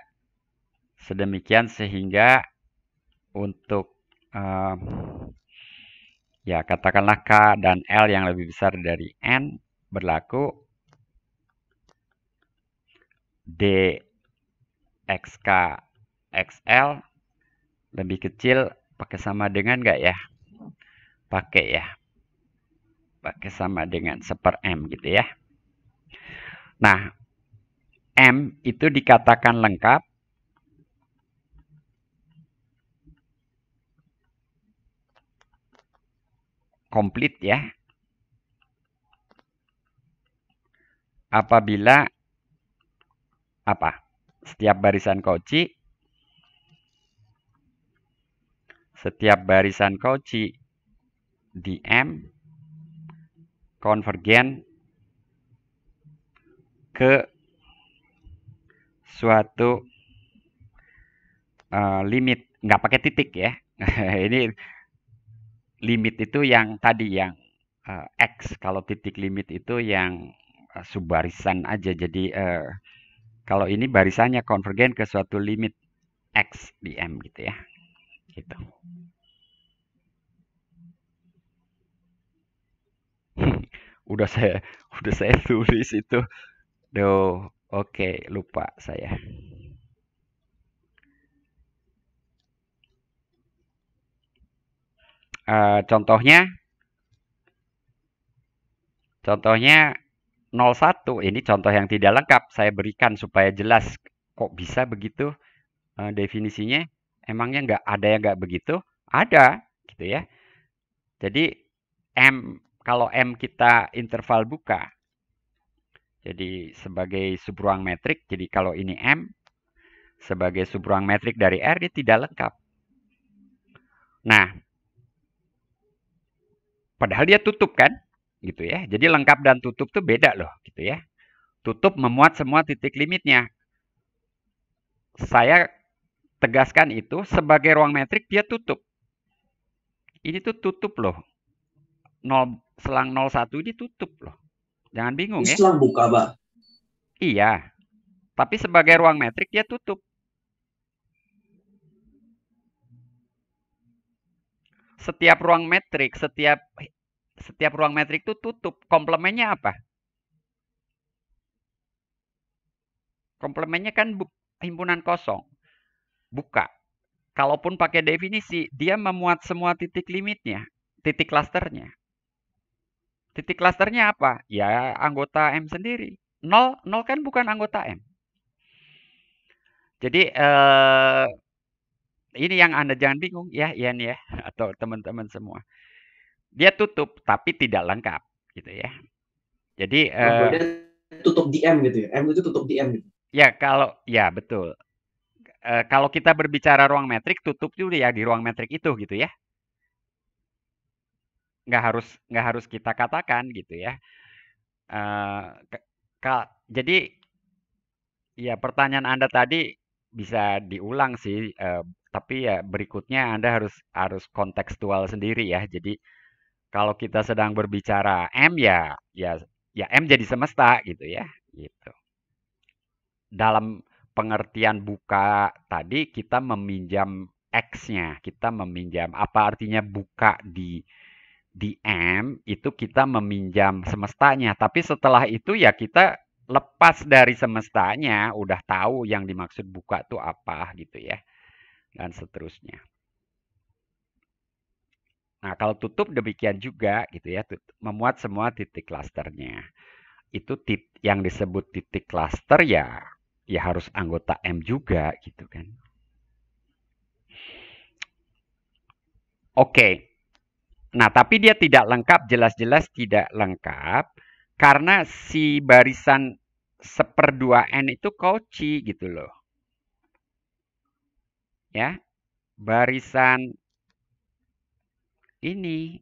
sedemikian sehingga untuk ya katakanlah K dan L yang lebih besar dari N berlaku D XK XL lebih kecil pakai sama dengan nggak ya? Pakai sama dengan 1/M gitu ya. Nah, M itu dikatakan lengkap komplit ya apabila setiap barisan Cauchy di M konvergen ke suatu limit, nggak pakai titik ya. Ini limit itu yang tadi yang X, kalau titik limit itu yang subbarisan aja. Jadi Kalau ini barisannya konvergen ke suatu limit X di M gitu ya. Gitu. udah saya tulis itu. Duh, oke, lupa saya. Contohnya 01, ini contoh yang tidak lengkap saya berikan supaya jelas kok bisa begitu definisinya. Emangnya nggak ada yang nggak begitu? Ada, gitu ya. Jadi kalau M kita interval buka, jadi sebagai subruang metrik, jadi kalau ini M sebagai subruang metrik dari R, dia tidak lengkap. Nah, padahal dia tutup kan, gitu ya. Jadi lengkap dan tutup tuh beda loh, gitu ya. Tutup memuat semua titik limitnya. Saya tegaskan itu sebagai ruang metrik dia tutup. Ini tuh tutup loh. Selang 01 ini tutup loh. Jangan bingung ya. Selang buka, Pak. Iya. Tapi sebagai ruang metrik dia tutup. Setiap ruang metrik, setiap ruang metrik itu tutup. Komplemennya apa? Komplemennya kan himpunan kosong. Buka. Kalaupun pakai definisi, dia memuat semua titik limitnya, titik klasternya. Titik klasternya apa? Ya anggota M sendiri. 0 kan bukan anggota M. Jadi ini yang Anda jangan bingung ya, Ian ya, atau teman-teman semua. Dia tutup tapi tidak lengkap, gitu ya. Jadi tutup di M gitu ya. M itu tutup di M gitu. Ya betul. Kalau kita berbicara ruang metrik, tutup juga ya di ruang metrik itu gitu ya. Nggak harus kita katakan gitu ya. Jadi ya pertanyaan Anda tadi bisa diulang sih, tapi ya berikutnya Anda harus kontekstual sendiri ya. Jadi kalau kita sedang berbicara M ya M jadi semesta gitu ya, gitu. Dalam pengertian buka tadi kita meminjam X-nya, kita meminjam apa artinya buka di M itu kita meminjam semestanya, tapi setelah itu ya kita lepas dari semestanya, udah tahu yang dimaksud buka itu apa gitu ya, dan seterusnya. Nah, kalau tutup demikian juga gitu ya, memuat semua titik klasternya. Itu yang disebut titik klaster ya harus anggota M juga gitu kan. Oke. Nah, tapi dia tidak lengkap, jelas-jelas tidak lengkap karena si barisan 1/2n itu Cauchy gitu loh. Ya. Barisan ini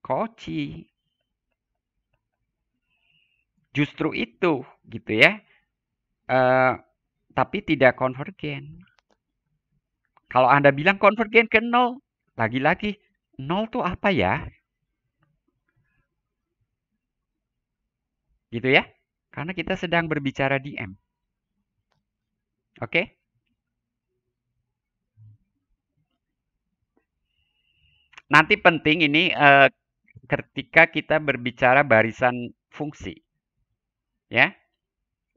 Cauchy. Justru itu gitu ya. Tapi tidak konvergen. Kalau Anda bilang konvergen ke 0, lagi-lagi 0 tuh apa ya? Gitu ya. Karena kita sedang berbicara di M. Oke? Nanti penting ini ketika kita berbicara barisan fungsi. Ya.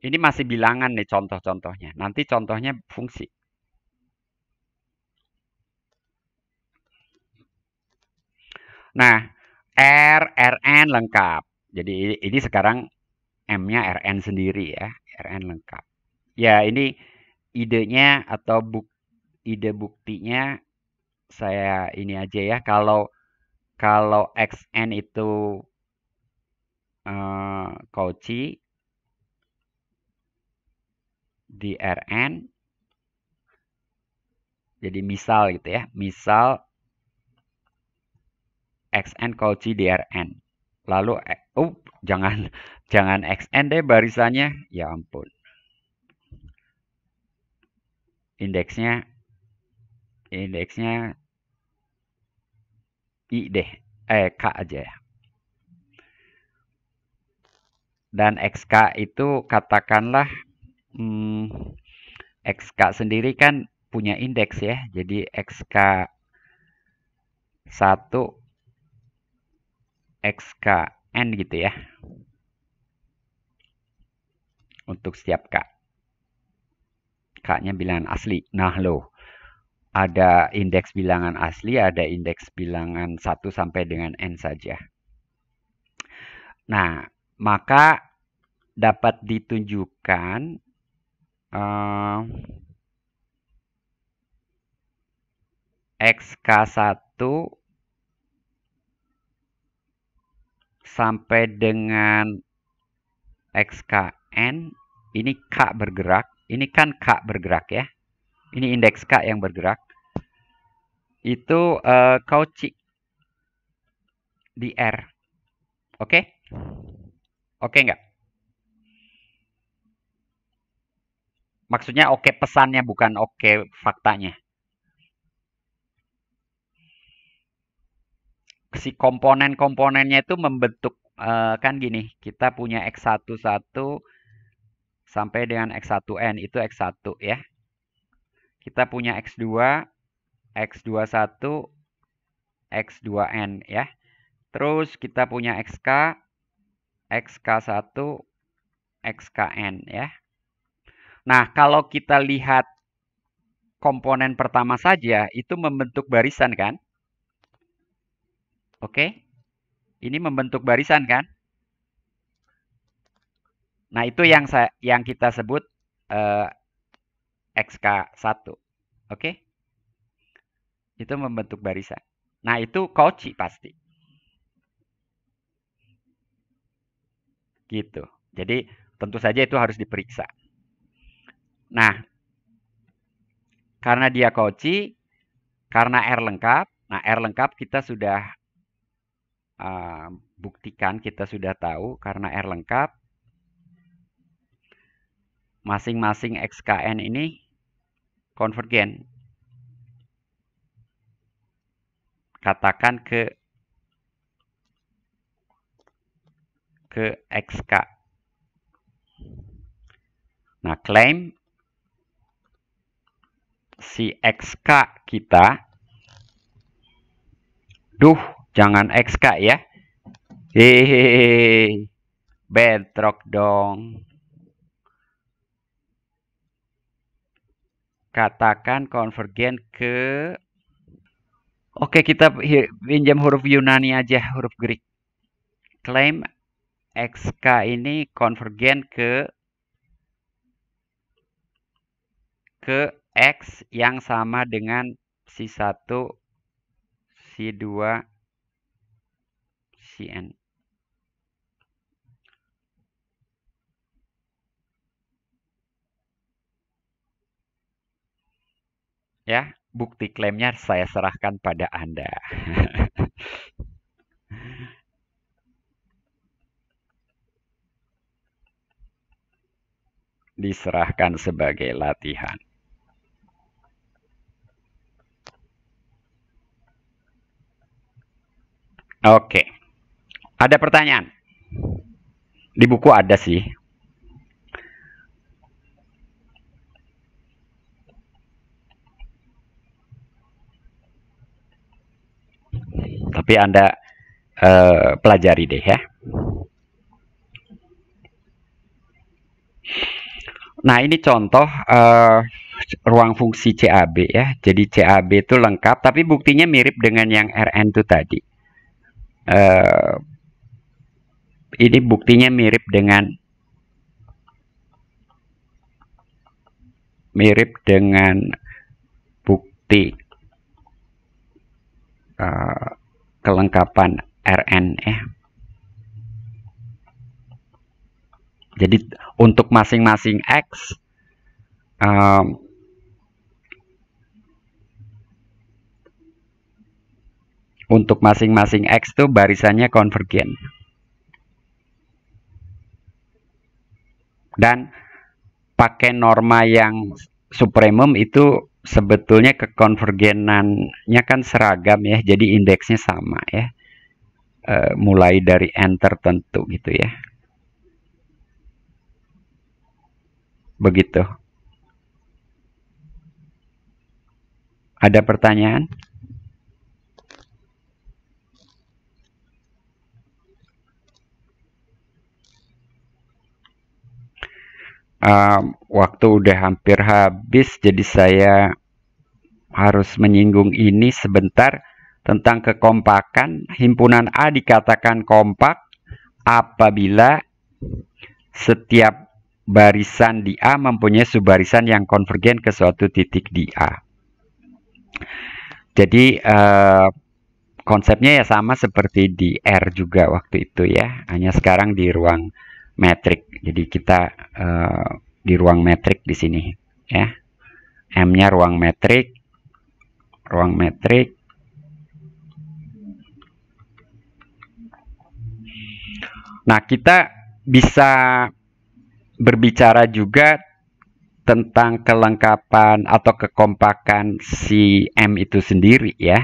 Ini masih bilangan nih contoh-contohnya. Nanti contohnya fungsi. Nah, Rn lengkap. Jadi ini sekarang M-nya Rn sendiri ya. Rn lengkap. Ya, ini idenya atau ide buktinya saya ini aja ya. Kalau Xn itu Cauchy di Rn, jadi misal gitu ya, misal Xn Cauchy di Rn. Lalu jangan Xn deh barisannya, ya ampun. Indeksnya I deh, K aja ya. Dan XK itu katakanlah XK sendiri kan punya indeks ya. Jadi XK 1, XKN gitu ya. Untuk setiap K. K-nya bilangan asli. Nah, loh. Ada indeks bilangan asli, ada indeks bilangan 1 sampai dengan N saja. Nah, maka dapat ditunjukkan XK1 sampai dengan XKN, ini K bergerak, ini kan K bergerak ya. Ini indeks K yang bergerak. Itu Cauchy di R. Oke? Oke nggak? Maksudnya oke pesannya, bukan oke faktanya. Si komponen-komponennya itu membentuk, kan gini, kita punya X11 sampai dengan X1N, itu X1 ya. Kita punya X2, X21, X2N ya. Terus kita punya XK, XK1, XKN ya. Nah, kalau kita lihat komponen pertama saja, itu membentuk barisan kan? Oke? Ini membentuk barisan kan? Nah, itu yang kita sebut XK1. Oke? Itu membentuk barisan. Nah, itu Cauchy pasti. Gitu. Jadi, tentu saja itu harus diperiksa. Nah, karena dia Cauchy, karena R lengkap, nah R lengkap kita sudah buktikan, kita sudah tahu, karena R lengkap, masing-masing XKN ini konvergen. Katakan ke XK. Nah, klaim si XK kita, jangan XK ya. Hehehe, bentrok dong. Katakan konvergen ke... Oke, kita pinjam huruf Yunani aja, huruf Greek. Klaim XK ini konvergen ke X yang sama dengan si 1, si 2, si N. Ya, bukti klaimnya saya serahkan pada Anda. Diserahkan sebagai latihan. Oke. Ada pertanyaan? Di buku ada sih. Tapi Anda pelajari deh ya. Nah, ini contoh ruang fungsi CAB ya. Jadi CAB itu lengkap, tapi buktinya mirip dengan yang Rn itu tadi. Ini buktinya mirip dengan bukti kelengkapan Rn ya. Jadi untuk masing-masing X tuh barisannya konvergen. Dan pakai norma yang supremum itu sebetulnya kekonvergenannya kan seragam ya. Jadi indeksnya sama ya. Mulai dari N tertentu gitu ya. Begitu. Ada pertanyaan? Waktu udah hampir habis, jadi saya harus menyinggung ini sebentar tentang kekompakan. Himpunan A dikatakan kompak apabila setiap barisan di A mempunyai subbarisan yang konvergen ke suatu titik di A. Jadi konsepnya ya sama seperti di R juga waktu itu ya, hanya sekarang di ruang metrik. Jadi kita di ruang metrik di sini ya. M-nya ruang metrik. Nah, kita bisa berbicara juga tentang kelengkapan atau kekompakan si M itu sendiri ya.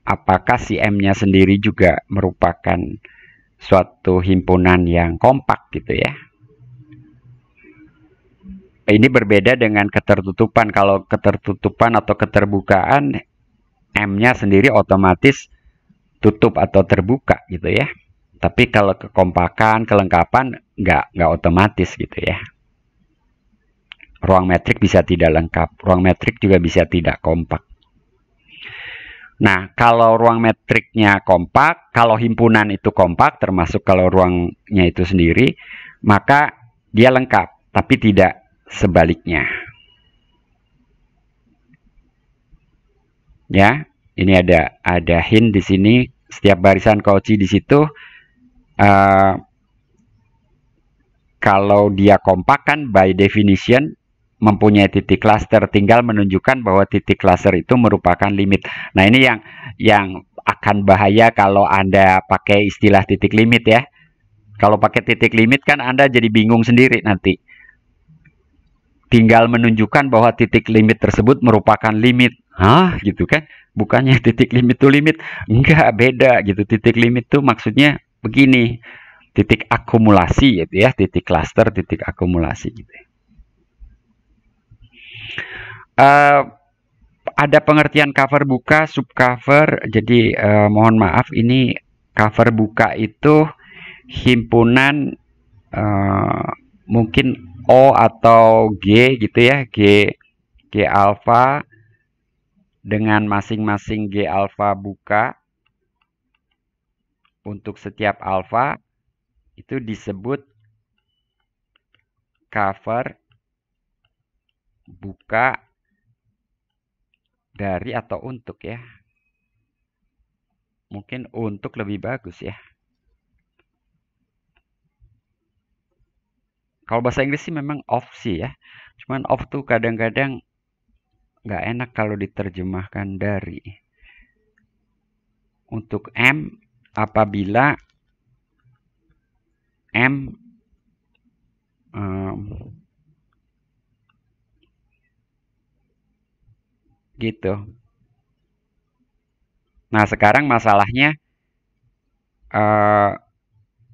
Apakah si M-nya sendiri juga merupakan suatu himpunan yang kompak gitu ya. Ini berbeda dengan ketertutupan. Kalau ketertutupan atau keterbukaan, M-nya sendiri otomatis tutup atau terbuka gitu ya. Tapi kalau kekompakan, kelengkapan, nggak otomatis gitu ya. Ruang metrik bisa tidak lengkap. Ruang metrik juga bisa tidak kompak. Nah, kalau ruang metriknya kompak, kalau himpunan itu kompak, termasuk kalau ruangnya itu sendiri, maka dia lengkap, tapi tidak sebaliknya. Ya, ini ada hint di sini. Setiap barisan Cauchy di situ, kalau dia kompak kan by definition mempunyai titik cluster, tinggal menunjukkan bahwa titik cluster itu merupakan limit. Nah, ini yang akan bahaya kalau Anda pakai istilah titik limit ya. Kalau pakai titik limit kan Anda jadi bingung sendiri nanti. Tinggal menunjukkan bahwa titik limit tersebut merupakan limit. Hah, gitu kan? Bukannya titik limit itu limit. Enggak, beda gitu. Titik limit itu maksudnya begini. Titik akumulasi gitu ya, titik cluster, titik akumulasi gitu. Ada pengertian cover buka, subcover. Jadi mohon maaf, ini cover buka itu himpunan mungkin O atau G gitu ya, G alpha dengan masing-masing G alpha buka untuk setiap alpha itu disebut cover buka dari atau untuk ya. Mungkin untuk lebih bagus ya. Kalau bahasa Inggris sih memang off sih ya. Cuman off tuh kadang-kadang nggak enak kalau diterjemahkan dari. Untuk M, apabila M gitu. Nah, sekarang masalahnya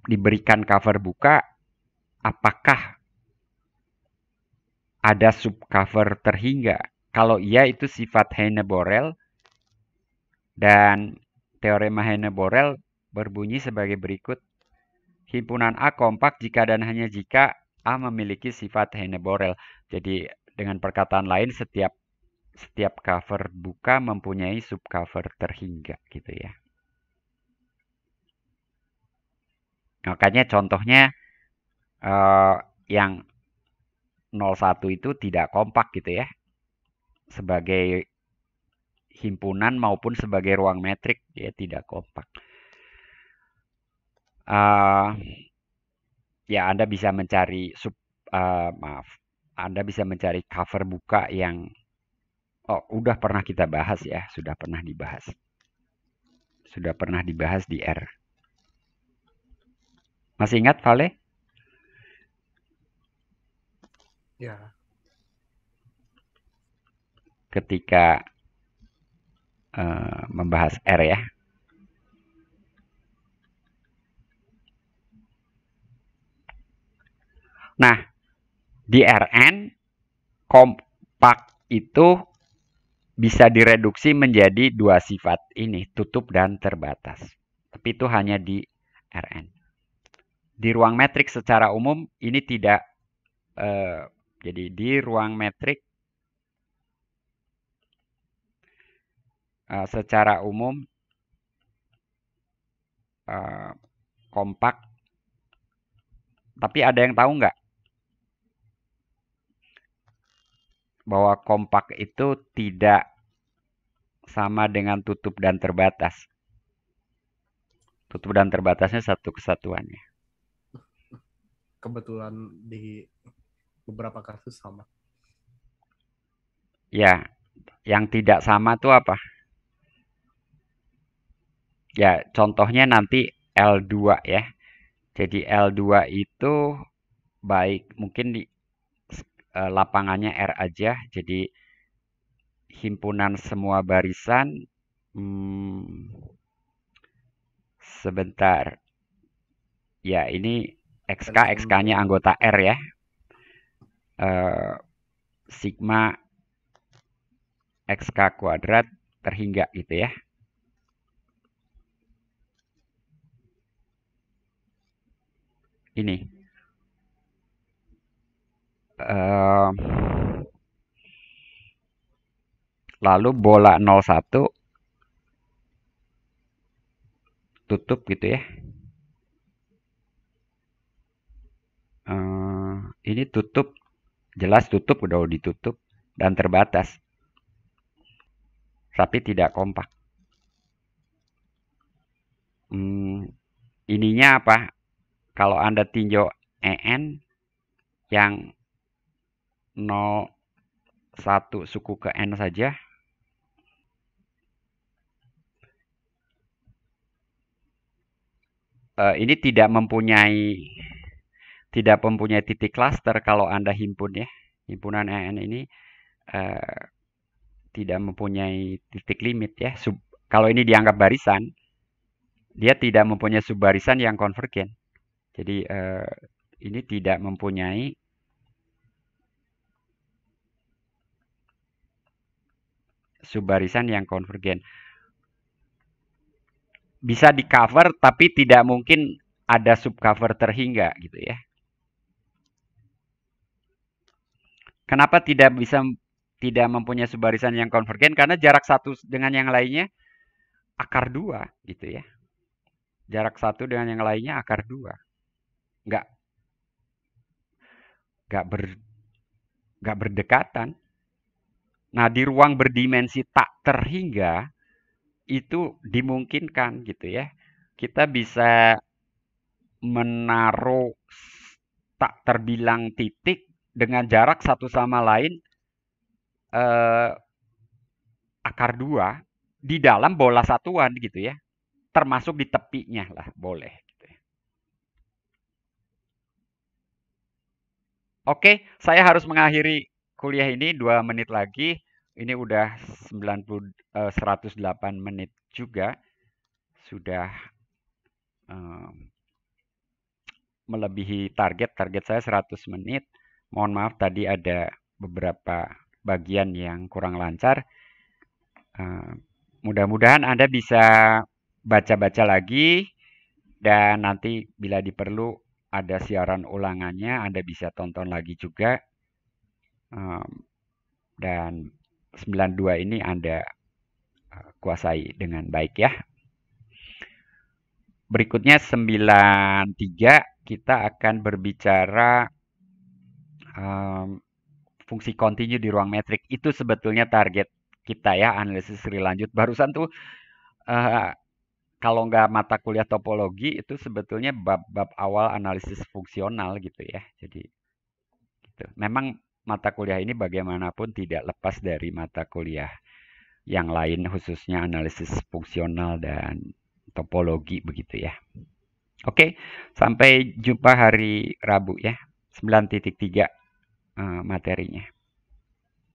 diberikan cover buka, apakah ada subcover terhingga? Kalau iya itu sifat Heine-Borel, dan teorema Heine-Borel berbunyi sebagai berikut. Himpunan A kompak jika dan hanya jika A memiliki sifat Heine-Borel. Jadi dengan perkataan lain setiap cover buka mempunyai subcover terhingga gitu ya. Makanya contohnya yang 01 itu tidak kompak gitu ya. Sebagai himpunan maupun sebagai ruang metrik dia tidak kompak. Ya Anda bisa mencari Anda bisa mencari cover buka yang udah pernah kita bahas ya, sudah pernah dibahas. Sudah pernah dibahas di R. Masih ingat, Vale? Ya. Ketika membahas R ya. Nah, di Rn, kompak itu bisa direduksi menjadi dua sifat ini, tutup dan terbatas. Tapi itu hanya di Rn. Di ruang metrik secara umum ini tidak, jadi di ruang metrik secara umum kompak. Tapi ada yang tahu nggak bahwa kompak itu tidak sama dengan tutup dan terbatas? Tutup dan terbatasnya satu kesatuannya. Kebetulan di beberapa kasus sama. Ya, yang tidak sama tuh apa? Ya, contohnya nanti L2 ya. Jadi L2 itu baik mungkin di lapangannya R aja. Jadi himpunan semua barisan. Sebentar. Ya, ini XK, XK-nya anggota R ya. Sigma XK kuadrat terhingga gitu ya. Ini. Lalu bola 01 tutup gitu ya. Ini tutup, jelas tutup, udah ditutup dan terbatas. Tapi tidak kompak. Ininya apa? Kalau Anda tinjau EN yang 0,1 suku ke N saja, ini tidak mempunyai titik cluster kalau Anda himpun ya. Himpunan EN ini tidak mempunyai titik limit ya. Kalau ini dianggap barisan, dia tidak mempunyai subbarisan yang konvergen. Jadi ini tidak mempunyai subbarisan yang konvergen. Bisa di cover tapi tidak mungkin ada subcover terhingga gitu ya. Kenapa tidak mempunyai subbarisan yang konvergen? Karena jarak satu dengan yang lainnya akar 2 gitu ya. Jarak satu dengan yang lainnya akar 2. Nggak berdekatan. Nah, di ruang berdimensi tak terhingga itu dimungkinkan gitu ya. Kita bisa menaruh tak terbilang titik dengan jarak satu sama lain akar 2 di dalam bola satuan gitu ya. Termasuk di tepinya lah, boleh. Gitu ya. Oke, saya harus mengakhiri kuliah ini 2 menit lagi. Ini udah 108 menit juga. Sudah melebihi target. Target saya 100 menit. Mohon maaf tadi ada beberapa bagian yang kurang lancar. Mudah-mudahan Anda bisa baca-baca lagi. Dan nanti bila diperlu ada siaran ulangannya, Anda bisa tonton lagi juga. Dan 92 ini Anda kuasai dengan baik ya. Berikutnya 93 kita akan berbicara fungsi kontinu di ruang metrik. Itu sebetulnya target kita ya, analisis seri lanjut. Barusan tuh kalau nggak mata kuliah topologi itu sebetulnya bab-bab awal analisis fungsional gitu ya. Jadi gitu. Memang mata kuliah ini bagaimanapun tidak lepas dari mata kuliah yang lain, khususnya analisis fungsional dan topologi begitu ya. Oke, sampai jumpa hari Rabu ya, 9.3 materinya.